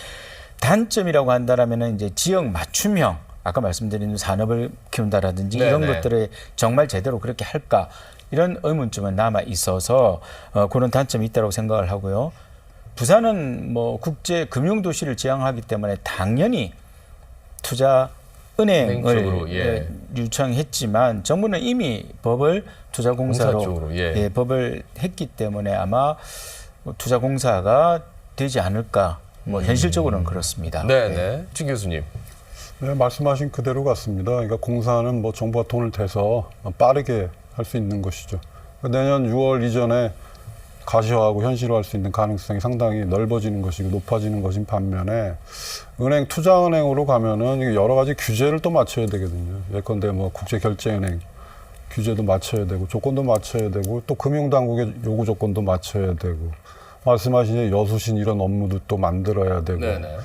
단점이라고 한다라면 이제 지역 맞춤형 아까 말씀드린 산업을 키운다라든지 이런 네네. 것들을 정말 제대로 그렇게 할까 이런 의문점은 남아 있어서 그런 단점이 있다고 생각을 하고요. 부산은 뭐 국제 금융 도시를 지향하기 때문에 당연히 투자 은행 쪽으로, 은행을 예. 요청했지만 정부는 이미 법을 투자공사로 공사 쪽으로, 예. 법을 했기 때문에 아마 투자공사가 되지 않을까. 뭐 현실적으로는 그렇습니다. 네네. 진 교수님. 네, 말씀하신 그대로 같습니다. 그러니까 공사는 뭐 정부가 돈을 대서 빠르게 할 수 있는 것이죠. 내년 6월 이전에 가시화하고 현실화할 수 있는 가능성이 상당히 넓어지는 것이고 높아지는 것인 반면에 은행 투자은행으로 가면은 이게 여러 가지 규제를 또 맞춰야 되거든요. 예컨대 뭐 국제결제은행 규제도 맞춰야 되고 조건도 맞춰야 되고 또 금융당국의 요구 조건도 맞춰야 되고 말씀하신 여수신 이런 업무도 또 만들어야 되고 네네.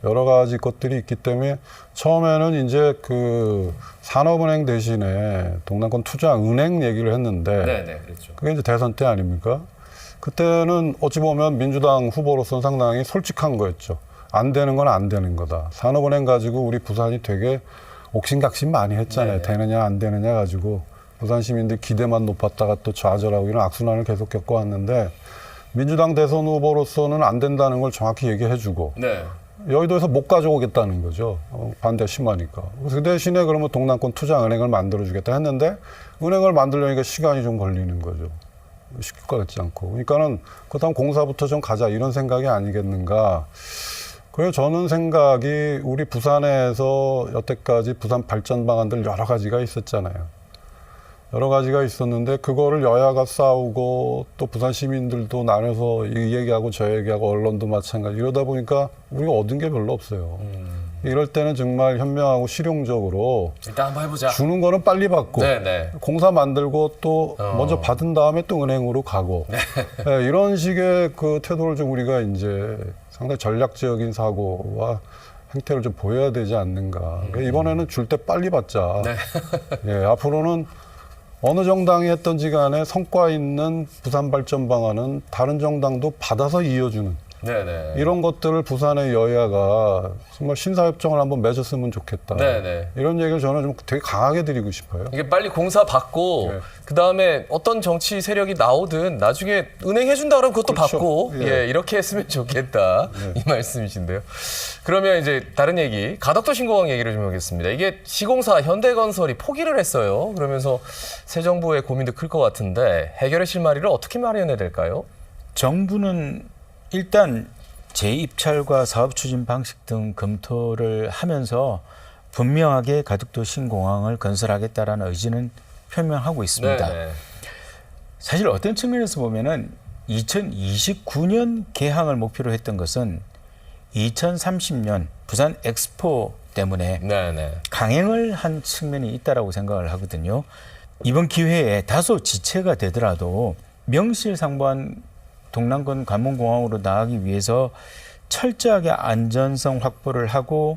여러 가지 것들이 있기 때문에 처음에는 이제 그 산업은행 대신에 동남권 투자은행 얘기를 했는데 네네. 그렇죠. 그게 이제 대선 때 아닙니까? 그때는 어찌 보면 민주당 후보로서는 상당히 솔직한 거였죠. 안 되는 건 안 되는 거다. 산업은행 가지고 우리 부산이 되게 옥신각신 많이 했잖아요. 네네. 되느냐 안 되느냐 가지고 부산 시민들 기대만 높았다가 또 좌절하고 이런 악순환을 계속 겪어왔는데 민주당 대선 후보로서는 안 된다는 걸 정확히 얘기해주고 네. 여의도에서 못 가져오겠다는 거죠. 반대 심하니까. 그래서 그 대신에 그러면 동남권 투자은행을 만들어주겠다 했는데 은행을 만들려니까 시간이 좀 걸리는 거죠. 쉽을 것 같지 않고. 그러니까는 그다음 공사부터 좀 가자 이런 생각이 아니겠는가. 그래서 저는 생각이 우리 부산에서 여태까지 부산 발전 방안들 여러 가지가 있었잖아요. 여러 가지가 있었는데 그거를 여야가 싸우고 또 부산 시민들도 나눠서 이 얘기하고 저 얘기하고 언론도 마찬가지 이러다 보니까 우리가 얻은 게 별로 없어요. 이럴 때는 정말 현명하고 실용적으로 일단 한번 해보자. 주는 거는 빨리 받고 네네. 공사 만들고 또 먼저 받은 다음에 또 은행으로 가고 네, 이런 식의 그 태도를 좀 우리가 이제 상당히 전략적인 사고와 행태를 좀 보여야 되지 않는가. 그러니까 이번에는 줄 때 빨리 받자. 네. 예, 앞으로는 어느 정당이 했던지 간에 성과 있는 부산 발전 방안은 다른 정당도 받아서 이어주는 네네. 이런 것들을 부산의 여야가 정말 신사협정을 한번 맺었으면 좋겠다. 네네. 이런 얘기를 저는 좀 되게 강하게 드리고 싶어요. 이게 빨리 공사 받고 네. 그 다음에 어떤 정치 세력이 나오든 나중에 은행 해준다 그러면 그것도 그렇죠. 받고 예. 예, 이렇게 했으면 좋겠다 이 말씀이신데요. 그러면 이제 다른 얘기 가덕도 신공항 얘기를 좀 하겠습니다. 이게 시공사 현대건설이 포기를 했어요. 그러면서 새 정부의 고민도 클 것 같은데 해결의 실마리를 어떻게 마련해야 될까요? 정부는 일단 재입찰과 사업 추진 방식 등 검토를 하면서 분명하게 가덕도 신공항을 건설하겠다라는 의지는 표명하고 있습니다. 네네. 사실 어떤 측면에서 보면은 2029년 개항을 목표로 했던 것은 2030년 부산 엑스포 때문에 네네. 강행을 한 측면이 있다라고 생각을 하거든요. 이번 기회에 다소 지체가 되더라도 명실상부한 동남권 관문공항으로 나가기 위해서 철저하게 안전성 확보를 하고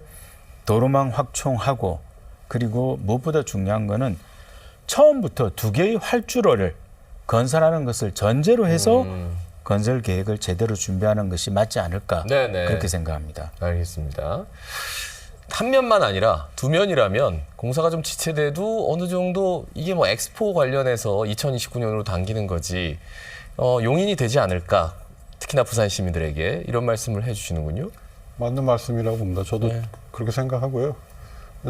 도로망 확충하고 그리고 무엇보다 중요한 거는 처음부터 두 개의 활주로를 건설하는 것을 전제로 해서 건설 계획을 제대로 준비하는 것이 맞지 않을까 네네. 그렇게 생각합니다. 알겠습니다. 한 면만 아니라 두 면이라면 공사가 좀 지체돼도 어느 정도 이게 뭐 엑스포 관련해서 2029년으로 당기는 거지 용인이 되지 않을까. 특히나 부산 시민들에게 이런 말씀을 해주시는군요. 맞는 말씀이라고 봅니다. 저도 네. 그렇게 생각하고요.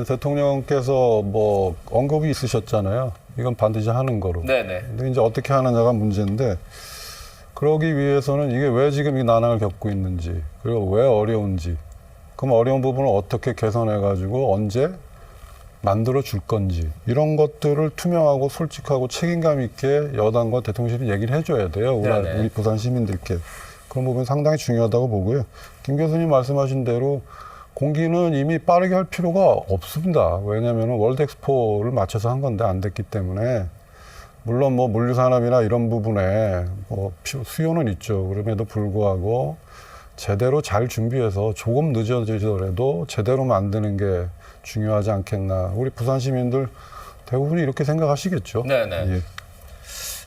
대통령께서 뭐 언급이 있으셨잖아요. 이건 반드시 하는 거로. 네네. 근데 이제 어떻게 하느냐가 문제인데 그러기 위해서는 이게 왜 지금 이 난항을 겪고 있는지, 그리고 왜 어려운지, 그럼 어려운 부분을 어떻게 개선해가지고 언제 만들어 줄 건지, 이런 것들을 투명하고 솔직하고 책임감 있게 여당과 대통령실이 얘기를 해줘야 돼요. 우리 부산 시민들께. 그런 부분이 상당히 중요하다고 보고요. 김 교수님 말씀하신 대로 공기는 이미 빠르게 할 필요가 없습니다. 왜냐하면 월드 엑스포를 맞춰서 한 건데 안 됐기 때문에. 물론 뭐 물류산업이나 이런 부분에 뭐 수요는 있죠. 그럼에도 불구하고 제대로 잘 준비해서 조금 늦어지더라도 제대로 만드는 게 중요하지 않겠나. 우리 부산 시민들 대부분이 이렇게 생각하시겠죠. 네네. 예.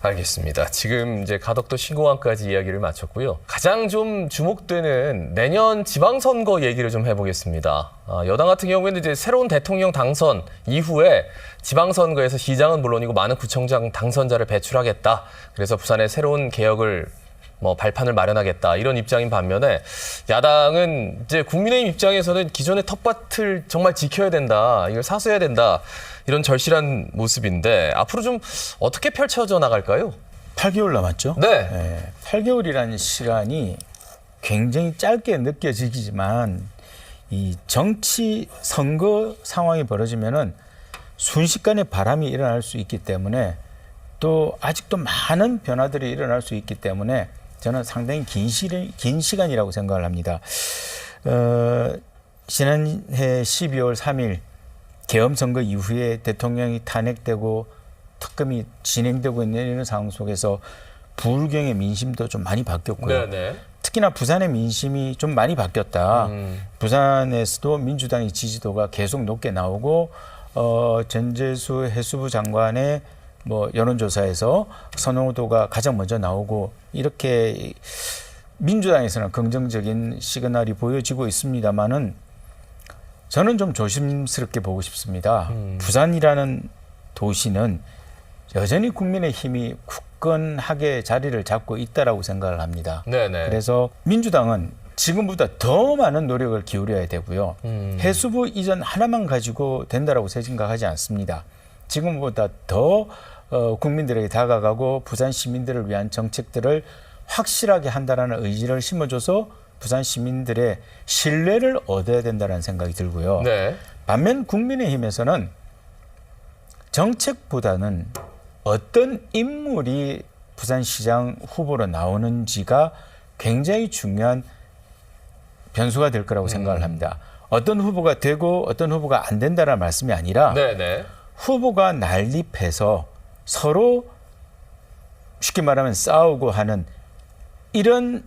알겠습니다. 지금 이제 가덕도 신공항까지 이야기를 마쳤고요. 가장 좀 주목되는 내년 지방선거 얘기를 좀 해보겠습니다. 여당 같은 경우에는 이제 새로운 대통령 당선 이후에 지방선거에서 시장은 물론이고 많은 구청장 당선자를 배출하겠다. 그래서 부산에 새로운 개혁을 발판을 마련하겠다 이런 입장인 반면에 야당은 이제 국민의힘 입장에서는 기존의 텃밭을 정말 지켜야 된다, 이걸 사수해야 된다 이런 절실한 모습인데 앞으로 좀 어떻게 펼쳐져 나갈까요? 8개월 남았죠? 네. 8개월이라는 시간이 굉장히 짧게 느껴지지만 이 정치 선거 상황이 벌어지면은 순식간에 바람이 일어날 수 있기 때문에 또 아직도 많은 변화들이 일어날 수 있기 때문에 저는 상당히 긴 시간이라고 생각을 합니다. 지난해 12월 3일 계엄 선거 이후에 대통령이 탄핵되고 특검이 진행되고 있는 이런 상황 속에서 부울경의 민심도 좀 많이 바뀌었고요. 네네. 특히나 부산의 민심이 좀 많이 바뀌었다. 부산에서도 민주당의 지지도가 계속 높게 나오고 전재수 해수부 장관의 여론조사에서 선호도가 가장 먼저 나오고 이렇게 민주당에서는 긍정적인 시그널이 보여지고 있습니다만은 저는 좀 조심스럽게 보고 싶습니다. 부산이라는 도시는 여전히 국민의힘이 굳건하게 자리를 잡고 있다라고 생각을 합니다. 네네. 그래서 민주당은 지금보다 더 많은 노력을 기울여야 되고요. 해수부 이전 하나만 가지고 된다라고 생각하지 않습니다. 지금보다 더 국민들에게 다가가고 부산 시민들을 위한 정책들을 확실하게 한다라는 의지를 심어줘서 부산 시민들의 신뢰를 얻어야 된다는 생각이 들고요. 네. 반면 국민의힘에서는 정책보다는 어떤 인물이 부산시장 후보로 나오는지가 굉장히 중요한 변수가 될 거라고 생각을 합니다. 어떤 후보가 되고 어떤 후보가 안 된다는 말씀이 아니라 네네. 후보가 난립해서 서로 쉽게 말하면 싸우고 하는 이런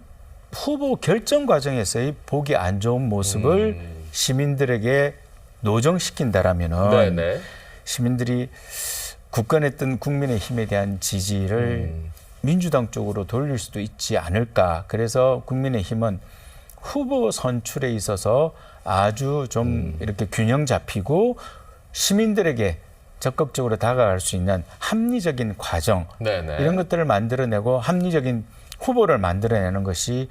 후보 결정 과정에서의 보기 안 좋은 모습을 시민들에게 노정시킨다라면은 네네. 시민들이 굳건했던 국민의힘에 대한 지지를 민주당 쪽으로 돌릴 수도 있지 않을까. 그래서 국민의힘은 후보 선출에 있어서 아주 좀 이렇게 균형 잡히고 시민들에게 적극적으로 다가갈 수 있는 합리적인 과정 네네. 이런 것들을 만들어내고 합리적인 후보를 만들어내는 것이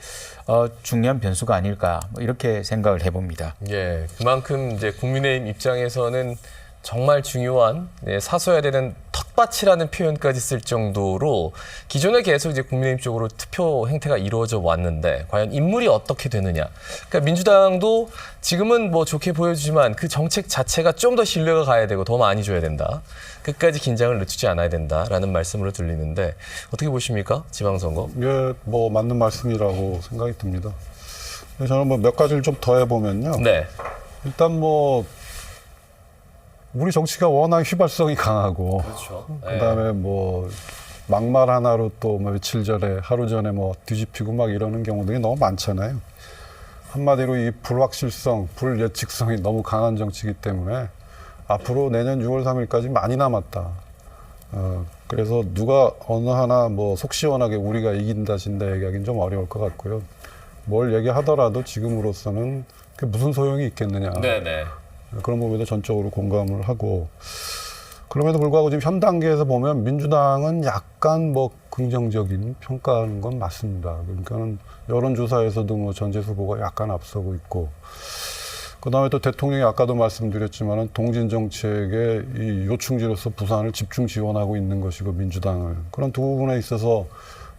중요한 변수가 아닐까 이렇게 생각을 해봅니다. 예, 그만큼 이제 국민의힘 입장에서는 정말 중요한 사서야 되는 텃밭이라는 표현까지 쓸 정도로 기존에 계속 이제 국민의힘 쪽으로 투표 행태가 이루어져 왔는데 과연 인물이 어떻게 되느냐. 그러니까 민주당도 지금은 좋게 보여주지만 그 정책 자체가 좀 더 신뢰가 가야 되고 더 많이 줘야 된다. 끝까지 긴장을 늦추지 않아야 된다라는 말씀으로 들리는데 어떻게 보십니까? 지방선거? 예, 맞는 말씀이라고 생각이 듭니다. 저는 몇 가지를 좀 더 해보면요. 네. 일단 우리 정치가 워낙 휘발성이 강하고, 그렇죠. 그다음에 막말 하나로 또 며칠 전에 하루 전에 뒤집히고 막 이러는 경우들이 너무 많잖아요. 한마디로 이 불확실성, 불예측성이 너무 강한 정치이기 때문에 앞으로 내년 6월 3일까지 많이 남았다. 그래서 누가 어느 하나 속 시원하게 우리가 이긴다 진다 얘기하기는 좀 어려울 것 같고요. 뭘 얘기하더라도 지금으로서는 그게 무슨 소용이 있겠느냐. 네네. 그런 부분에도 전적으로 공감을 하고, 그럼에도 불구하고 지금 현 단계에서 보면 민주당은 약간 긍정적인 평가하는 건 맞습니다. 그러니까는 여론조사에서도 전재수 후보가 약간 앞서고 있고, 그다음에 또 대통령이 아까도 말씀드렸지만은 동진 정책의 이 요충지로서 부산을 집중 지원하고 있는 것이고 민주당을 그런 두 부분에 있어서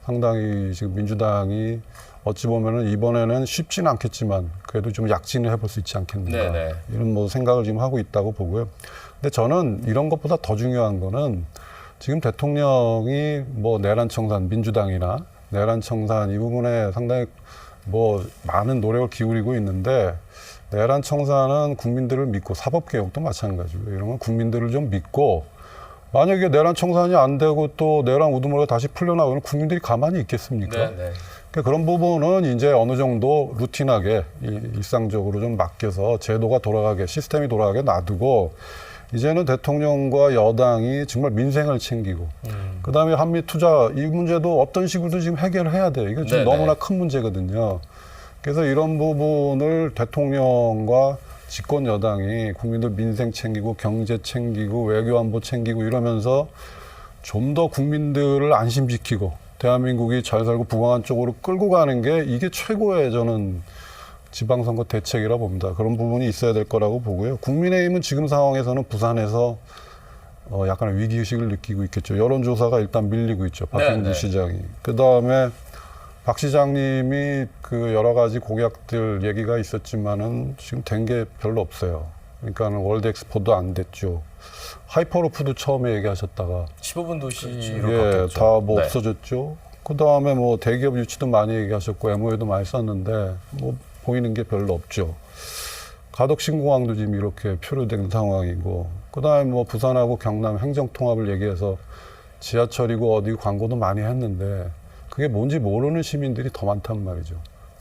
상당히 지금 민주당이 어찌 보면은 이번에는 쉽지는 않겠지만 그래도 좀 약진을 해볼 수 있지 않겠는가 네네. 이런 뭐 생각을 지금 하고 있다고 보고요. 근데 저는 이런 것보다 더 중요한 거는 지금 대통령이 뭐 내란 청산 민주당이나 내란 청산 이 부분에 상당히 뭐 많은 노력을 기울이고 있는데 내란 청산은 국민들을 믿고 사법개혁도 마찬가지고요. 이런 건 국민들을 좀 믿고 만약에 내란 청산이 안 되고 또 내란 우두머리가 다시 풀려나오면 국민들이 가만히 있겠습니까? 네. 그러니까 그런 부분은 이제 어느 정도 루틴하게 일상적으로 좀 맡겨서 제도가 돌아가게 시스템이 돌아가게 놔두고 이제는 대통령과 여당이 정말 민생을 챙기고 그다음에 한미 투자 이 문제도 어떤 식으로든 지금 해결을 해야 돼요. 이거 지금 네네. 너무나 큰 문제거든요. 그래서 이런 부분을 대통령과 집권 여당이 국민들 민생 챙기고 경제 챙기고 외교 안보 챙기고 이러면서 좀 더 국민들을 안심시키고 대한민국이 잘 살고 부강한 쪽으로 끌고 가는 게 이게 최고의 저는 지방선거 대책이라 봅니다. 그런 부분이 있어야 될 거라고 보고요. 국민의힘은 지금 상황에서는 부산에서 약간의 위기의식을 느끼고 있겠죠. 여론조사가 일단 밀리고 있죠. 박형준 네. 시장이. 그다음에 박 시장님이 그 여러 가지 공약들 얘기가 있었지만은 지금 된 게 별로 없어요. 그러니까 월드 엑스포도 안 됐죠. 하이퍼루프도 처음에 얘기하셨다가 15분 도시로 바뀌었죠. 다 뭐 네. 없어졌죠. 그다음에 뭐 대기업 유치도 많이 얘기하셨고 MOE도 많이 썼는데 뭐 보이는 게 별로 없죠. 가덕신공항도 지금 이렇게 표류된 상황이고 그다음에 뭐 부산하고 경남 행정통합을 얘기해서 지하철이고 어디 광고도 많이 했는데 그게 뭔지 모르는 시민들이 더 많단 말이죠.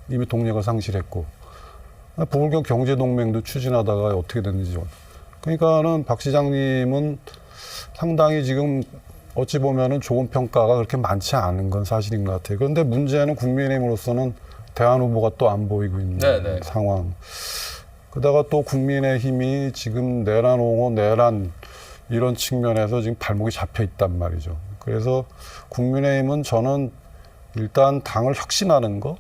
이미 동력을 상실했고 부울경 경제동맹도 추진하다가 어떻게 됐는지. 그러니까는 박 시장님은 상당히 지금 어찌 보면은 좋은 평가가 그렇게 많지 않은 건 사실인 것 같아요. 그런데 문제는 국민의힘으로서는 대안 후보가 또 안 보이고 있는 네네. 상황. 그다가 또 국민의힘이 지금 내란 옹호, 내란 이런 측면에서 지금 발목이 잡혀 있단 말이죠. 그래서 국민의힘은 저는 일단 당을 혁신하는 거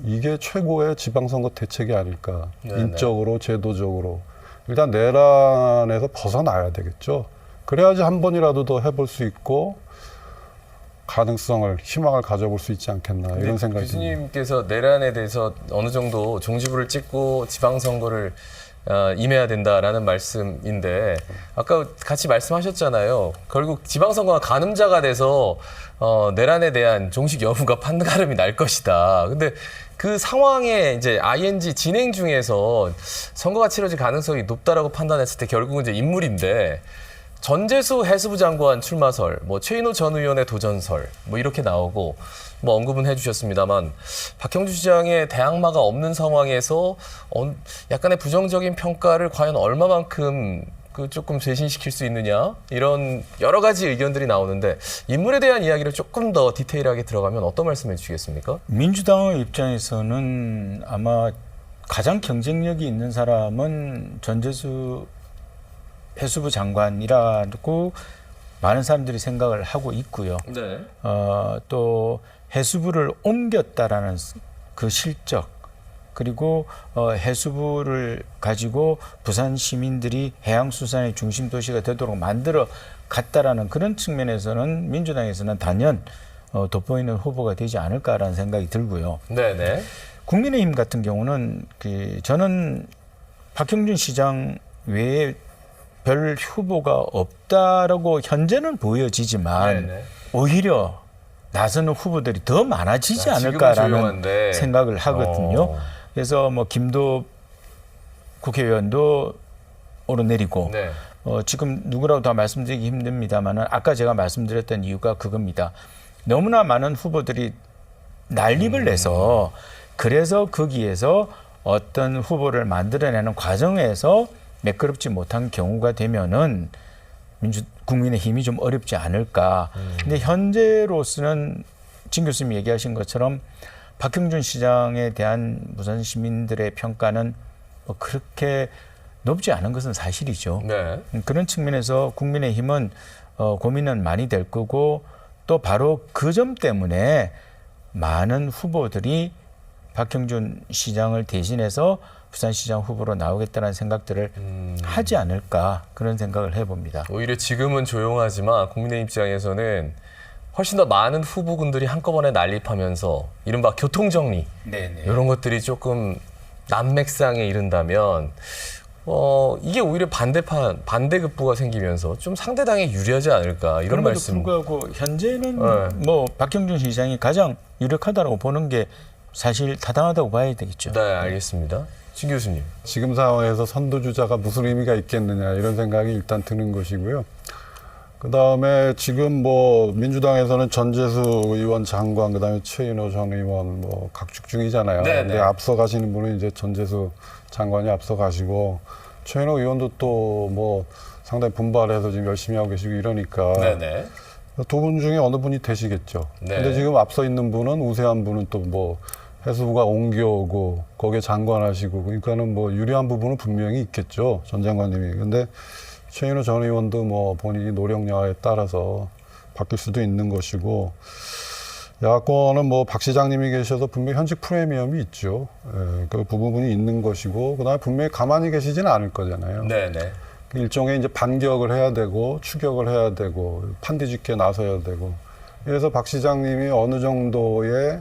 이게 최고의 지방선거 대책이 아닐까. 네네. 인적으로 제도적으로. 일단 내란에서 벗어나야 되겠죠. 그래야지 한 번이라도 더 해볼 수 있고 가능성을 희망을 가져볼 수 있지 않겠나 이런 생각이 듭니다. 교수님께서 내란에 대해서 어느 정도 종지부를 찍고 지방선거를 임해야 된다라는 말씀인데 아까 같이 말씀하셨잖아요. 결국 지방선거가 가늠자가 돼서 내란에 대한 종식 여부가 판가름이 날 것이다. 근데 그 상황에 이제 ING 진행 중에서 선거가 치러질 가능성이 높다라고 판단했을 때 결국은 이제 인물인데 전재수 해수부 장관 출마설, 뭐 최인호 전 의원의 도전설, 뭐 이렇게 나오고 뭐 언급은 해주셨습니다만 박형준 시장의 대항마가 없는 상황에서 약간의 부정적인 평가를 과연 얼마만큼 그 조금 쇄신시킬 수 있느냐 이런 여러 가지 의견들이 나오는데 인물에 대한 이야기를 조금 더 디테일하게 들어가면 어떤 말씀해 주시겠습니까? 민주당의 입장에서는 아마 가장 경쟁력이 있는 사람은 전재수 해수부 장관이라고 많은 사람들이 생각을 하고 있고요. 네. 또 해수부를 옮겼다라는 그 실적 그리고 해수부를 가지고 부산 시민들이 해양수산의 중심 도시가 되도록 만들어 갔다라는 그런 측면에서는 민주당에서는 단연 돋보이는 후보가 되지 않을까라는 생각이 들고요. 네네. 국민의힘 같은 경우는 저는 박형준 시장 외에 별 후보가 없다라고 현재는 보여지지만 네네. 오히려 나서는 후보들이 더 많아지지 지금은 않을까라는 조용한데. 생각을 하거든요. 그래서 뭐 김도 국회의원도 오르내리고 네. 지금 누구라고 다 말씀드리기 힘듭니다만 아까 제가 말씀드렸던 이유가 그겁니다. 너무나 많은 후보들이 난립을 내서 그래서 거기에서 어떤 후보를 만들어내는 과정에서 매끄럽지 못한 경우가 되면은 국민의힘이 좀 어렵지 않을까. 근데 현재로서는 진 교수님이 얘기하신 것처럼 박형준 시장에 대한 부산 시민들의 평가는 뭐 그렇게 높지 않은 것은 사실이죠. 네. 그런 측면에서 국민의힘은 고민은 많이 될 거고 또 바로 그 점 때문에 많은 후보들이 박형준 시장을 대신해서 부산시장 후보로 나오겠다는 생각들을 하지 않을까 그런 생각을 해봅니다. 오히려 지금은 조용하지만 국민의 입장에서는 훨씬 더 많은 후보군들이 한꺼번에 난립하면서 이른바 교통정리 네네. 이런 것들이 조금 난맥상에 이른다면 이게 오히려 반대급부가 생기면서 좀 상대당에 유리하지 않을까 이런 그럼에도 말씀. 불구하고 현재는 네. 뭐 박형준 시장이 가장 유력하다고 보는 게 사실 타당하다고 봐야 되겠죠. 네, 알겠습니다. 진 교수님. 지금 상황에서 선두주자가 무슨 의미가 있겠느냐 이런 생각이 일단 드는 것이고요. 그다음에 지금 뭐 민주당에서는 전재수 의원 장관 그다음에 최인호 전 의원 뭐 각축 중이잖아요. 네, 근데 네. 앞서 가시는 분은 이제 전재수 장관이 앞서 가시고 최인호 의원도 또 뭐 상당히 분발해서 지금 열심히 하고 계시고 이러니까 네네. 두 분 중에 어느 분이 되시겠죠. 네. 근데 지금 앞서 있는 분은 우세한 분은 또 뭐 해수부가 옮겨오고 거기에 장관하시고 그러니까는 뭐 유리한 부분은 분명히 있겠죠. 전 장관님이. 근데 최인호 전 의원도 뭐 본인이 노력 여하에 따라서 바뀔 수도 있는 것이고 야권은 뭐 박 시장님이 계셔서 분명히 현직 프리미엄이 있죠. 예, 그 부분이 있는 것이고 그다음에 분명히 가만히 계시지는 않을 거잖아요. 네네. 일종의 이제 반격을 해야 되고 추격을 해야 되고 판뒤집게 나서야 되고 그래서 박 시장님이 어느 정도의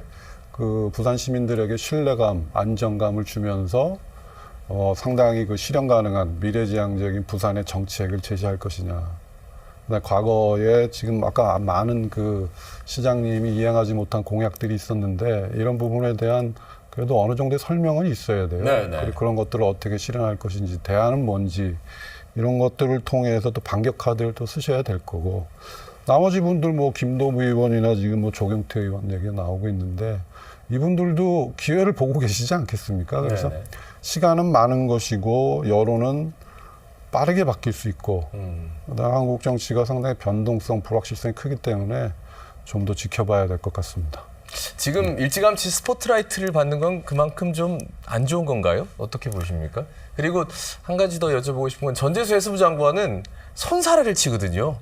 그 부산 시민들에게 신뢰감, 안정감을 주면서 상당히 그 실현 가능한 미래지향적인 부산의 정책을 제시할 것이냐. 그다음에 과거에 지금 아까 많은 그 시장님이 이행하지 못한 공약들이 있었는데 이런 부분에 대한 그래도 어느 정도의 설명은 있어야 돼요. 네네. 그리고 그런 것들을 어떻게 실현할 것인지, 대안은 뭔지 이런 것들을 통해서 또 반격 카드를 또 쓰셔야 될 거고 나머지 분들 뭐 김도부 의원이나 지금 뭐 조경태 의원 얘기가 나오고 있는데 이분들도 기회를 보고 계시지 않겠습니까? 그래서 네네. 시간은 많은 것이고 여론은 빠르게 바뀔 수 있고 그다음 한국 정치가 상당히 변동성, 불확실성이 크기 때문에 좀 더 지켜봐야 될 것 같습니다. 지금 일찌감치 스포트라이트를 받는 건 그만큼 좀 안 좋은 건가요? 어떻게 보십니까? 그리고 한 가지 더 여쭤보고 싶은 건 전재수 해수부 장관은 선사례를 치거든요.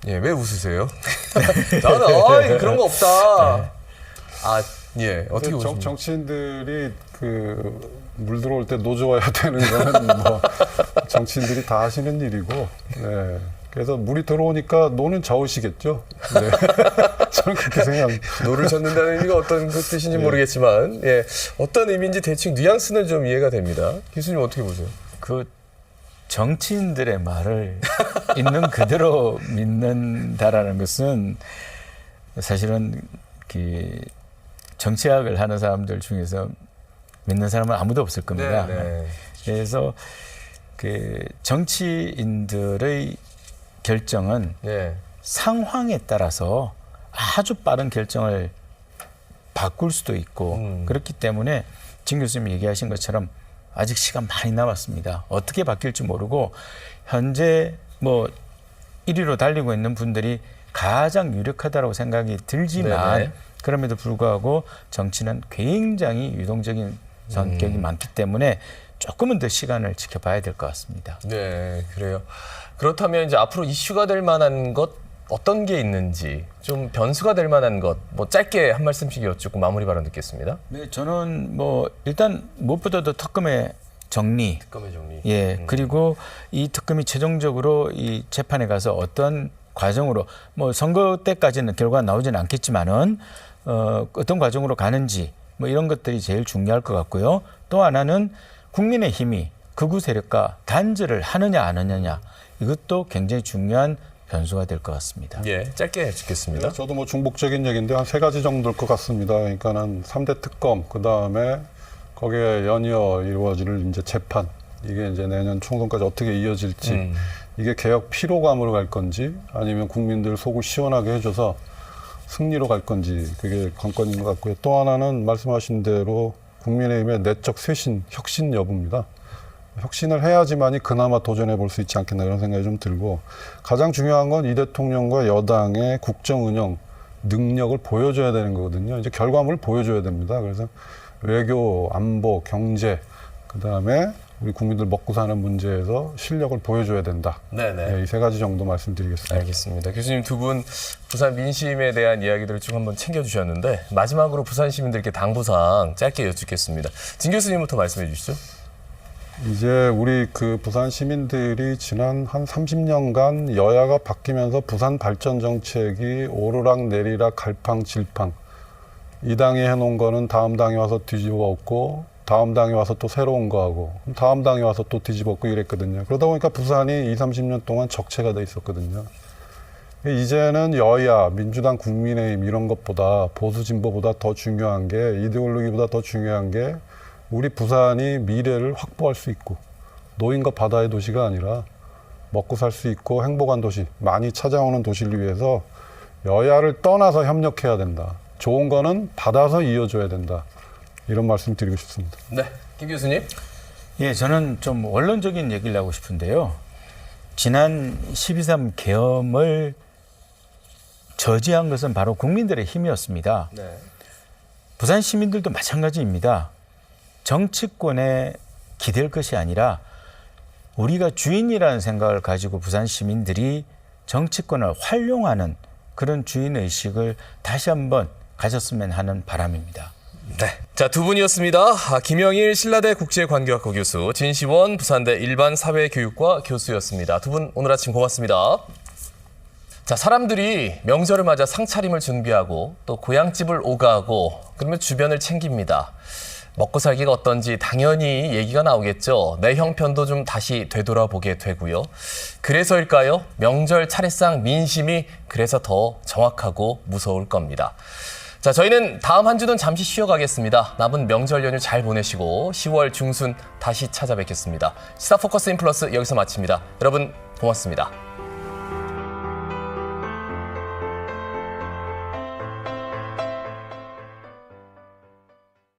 예, 왜 웃으세요? 나는 그런 거 없다. 예, 어떻게 보십니까? 정치인들이 그 물 들어올 때 노조해야 되는 거는 뭐 정치인들이 다 하시는 일이고, 네. 그래서 물이 들어오니까 노는 저으시겠죠. 네. 저는 그렇게 생각합니다. 노를 젓는다는 의미가 어떤 그 뜻인지 모르겠지만, 예, 어떤 의미인지 대충 뉘앙스는 좀 이해가 됩니다. 교수님 어떻게 보세요? 그 정치인들의 말을 있는 그대로 믿는다라는 것은 사실은 그 정치학을 하는 사람들 중에서 믿는 사람은 아무도 없을 겁니다. 네. 그래서 그 정치인들의 결정은 네. 상황에 따라서 아주 빠른 결정을 바꿀 수도 있고 그렇기 때문에 진 교수님이 얘기하신 것처럼 아직 시간 많이 남았습니다. 어떻게 바뀔지 모르고 현재 뭐 1위로 달리고 있는 분들이 가장 유력하다고 생각이 들지만 네네. 그럼에도 불구하고 정치는 굉장히 유동적인 성격이 많기 때문에 조금은 더 시간을 지켜봐야 될 것 같습니다. 네, 그래요. 그렇다면 이제 앞으로 이슈가 될 만한 것 어떤 게 있는지 좀 변수가 될 만한 것 뭐 짧게 한 말씀씩 여쭙고 마무리 발언 듣겠습니다. 네, 저는 뭐 일단 무엇보다도 특검의 정리, 특검의 정리. 예, 그리고 이 특검이 최종적으로 이 재판에 가서 어떤 과정으로 뭐 선거 때까지는 결과가 나오지는 않겠지만은 어떤 과정으로 가는지 뭐 이런 것들이 제일 중요할 것 같고요. 또 하나는 국민의힘이 극우 세력과 단절을 하느냐 안 하느냐 이것도 굉장히 중요한 변수가 될 것 같습니다. 예, 짧게 듣겠습니다. 저도 뭐 중복적인 얘기인데 한 세 가지 정도일 것 같습니다. 그러니까는 3대 특검, 그 다음에 거기에 연이어 이루어질 이제 재판, 이게 이제 내년 총선까지 어떻게 이어질지, 이게 개혁 피로감으로 갈 건지, 아니면 국민들 속을 시원하게 해줘서 승리로 갈 건지, 그게 관건인 것 같고요. 또 하나는 말씀하신 대로 국민의힘의 내적 쇄신, 혁신 여부입니다. 혁신을 해야지만이 그나마 도전해 볼 수 있지 않겠나 이런 생각이 좀 들고 가장 중요한 건 이 대통령과 여당의 국정 운영 능력을 보여줘야 되는 거거든요. 이제 결과물을 보여줘야 됩니다. 그래서 외교, 안보, 경제 그다음에 우리 국민들 먹고 사는 문제에서 실력을 보여줘야 된다. 네네. 이 세 가지 정도 말씀드리겠습니다. 알겠습니다. 교수님 두 분 부산 민심에 대한 이야기들을 쭉 한번 챙겨주셨는데 마지막으로 부산 시민들께 당부사항 짧게 여쭙겠습니다. 진 교수님부터 말씀해 주시죠. 이제 우리 그 부산 시민들이 지난 한 30년간 여야가 바뀌면서 부산 발전 정책이 오르락 내리락 갈팡질팡 이 당이 해놓은 거는 다음 당이 와서 뒤집어 엎고 다음 당이 와서 또 새로운 거 하고 다음 당이 와서 또 뒤집어 엎고 이랬거든요. 그러다 보니까 부산이 20, 30년 동안 적체가 돼 있었거든요. 이제는 여야, 민주당, 국민의힘 이런 것보다 보수 진보보다 더 중요한 게 이데올로기보다 더 중요한 게 우리 부산이 미래를 확보할 수 있고 노인과 바다의 도시가 아니라 먹고 살 수 있고 행복한 도시, 많이 찾아오는 도시를 위해서 여야를 떠나서 협력해야 된다. 좋은 거는 받아서 이어줘야 된다. 이런 말씀 드리고 싶습니다. 네, 김 교수님. 예, 저는 좀 원론적인 얘기를 하고 싶은데요. 지난 12.3 계엄을 저지한 것은 바로 국민들의 힘이었습니다. 네. 부산 시민들도 마찬가지입니다. 정치권에 기댈 것이 아니라 우리가 주인이라는 생각을 가지고 부산 시민들이 정치권을 활용하는 그런 주인의식을 다시 한번 가졌으면 하는 바람입니다. 네. 자, 두 분이었습니다. 김영일 신라대 국제관계학과 교수, 진시원 부산대 일반사회교육과 교수였습니다. 두 분 오늘 아침 고맙습니다. 자, 사람들이 명절을 맞아 상차림을 준비하고 또 고향집을 오가고 그러면 주변을 챙깁니다. 먹고 살기가 어떤지 당연히 얘기가 나오겠죠. 내 형편도 좀 다시 되돌아보게 되고요. 그래서일까요? 명절 차례상 민심이 그래서 더 정확하고 무서울 겁니다. 자, 저희는 다음 한 주는 잠시 쉬어가겠습니다. 남은 명절 연휴 잘 보내시고 10월 중순 다시 찾아뵙겠습니다. 시사포커스 인플러스 여기서 마칩니다. 여러분 고맙습니다.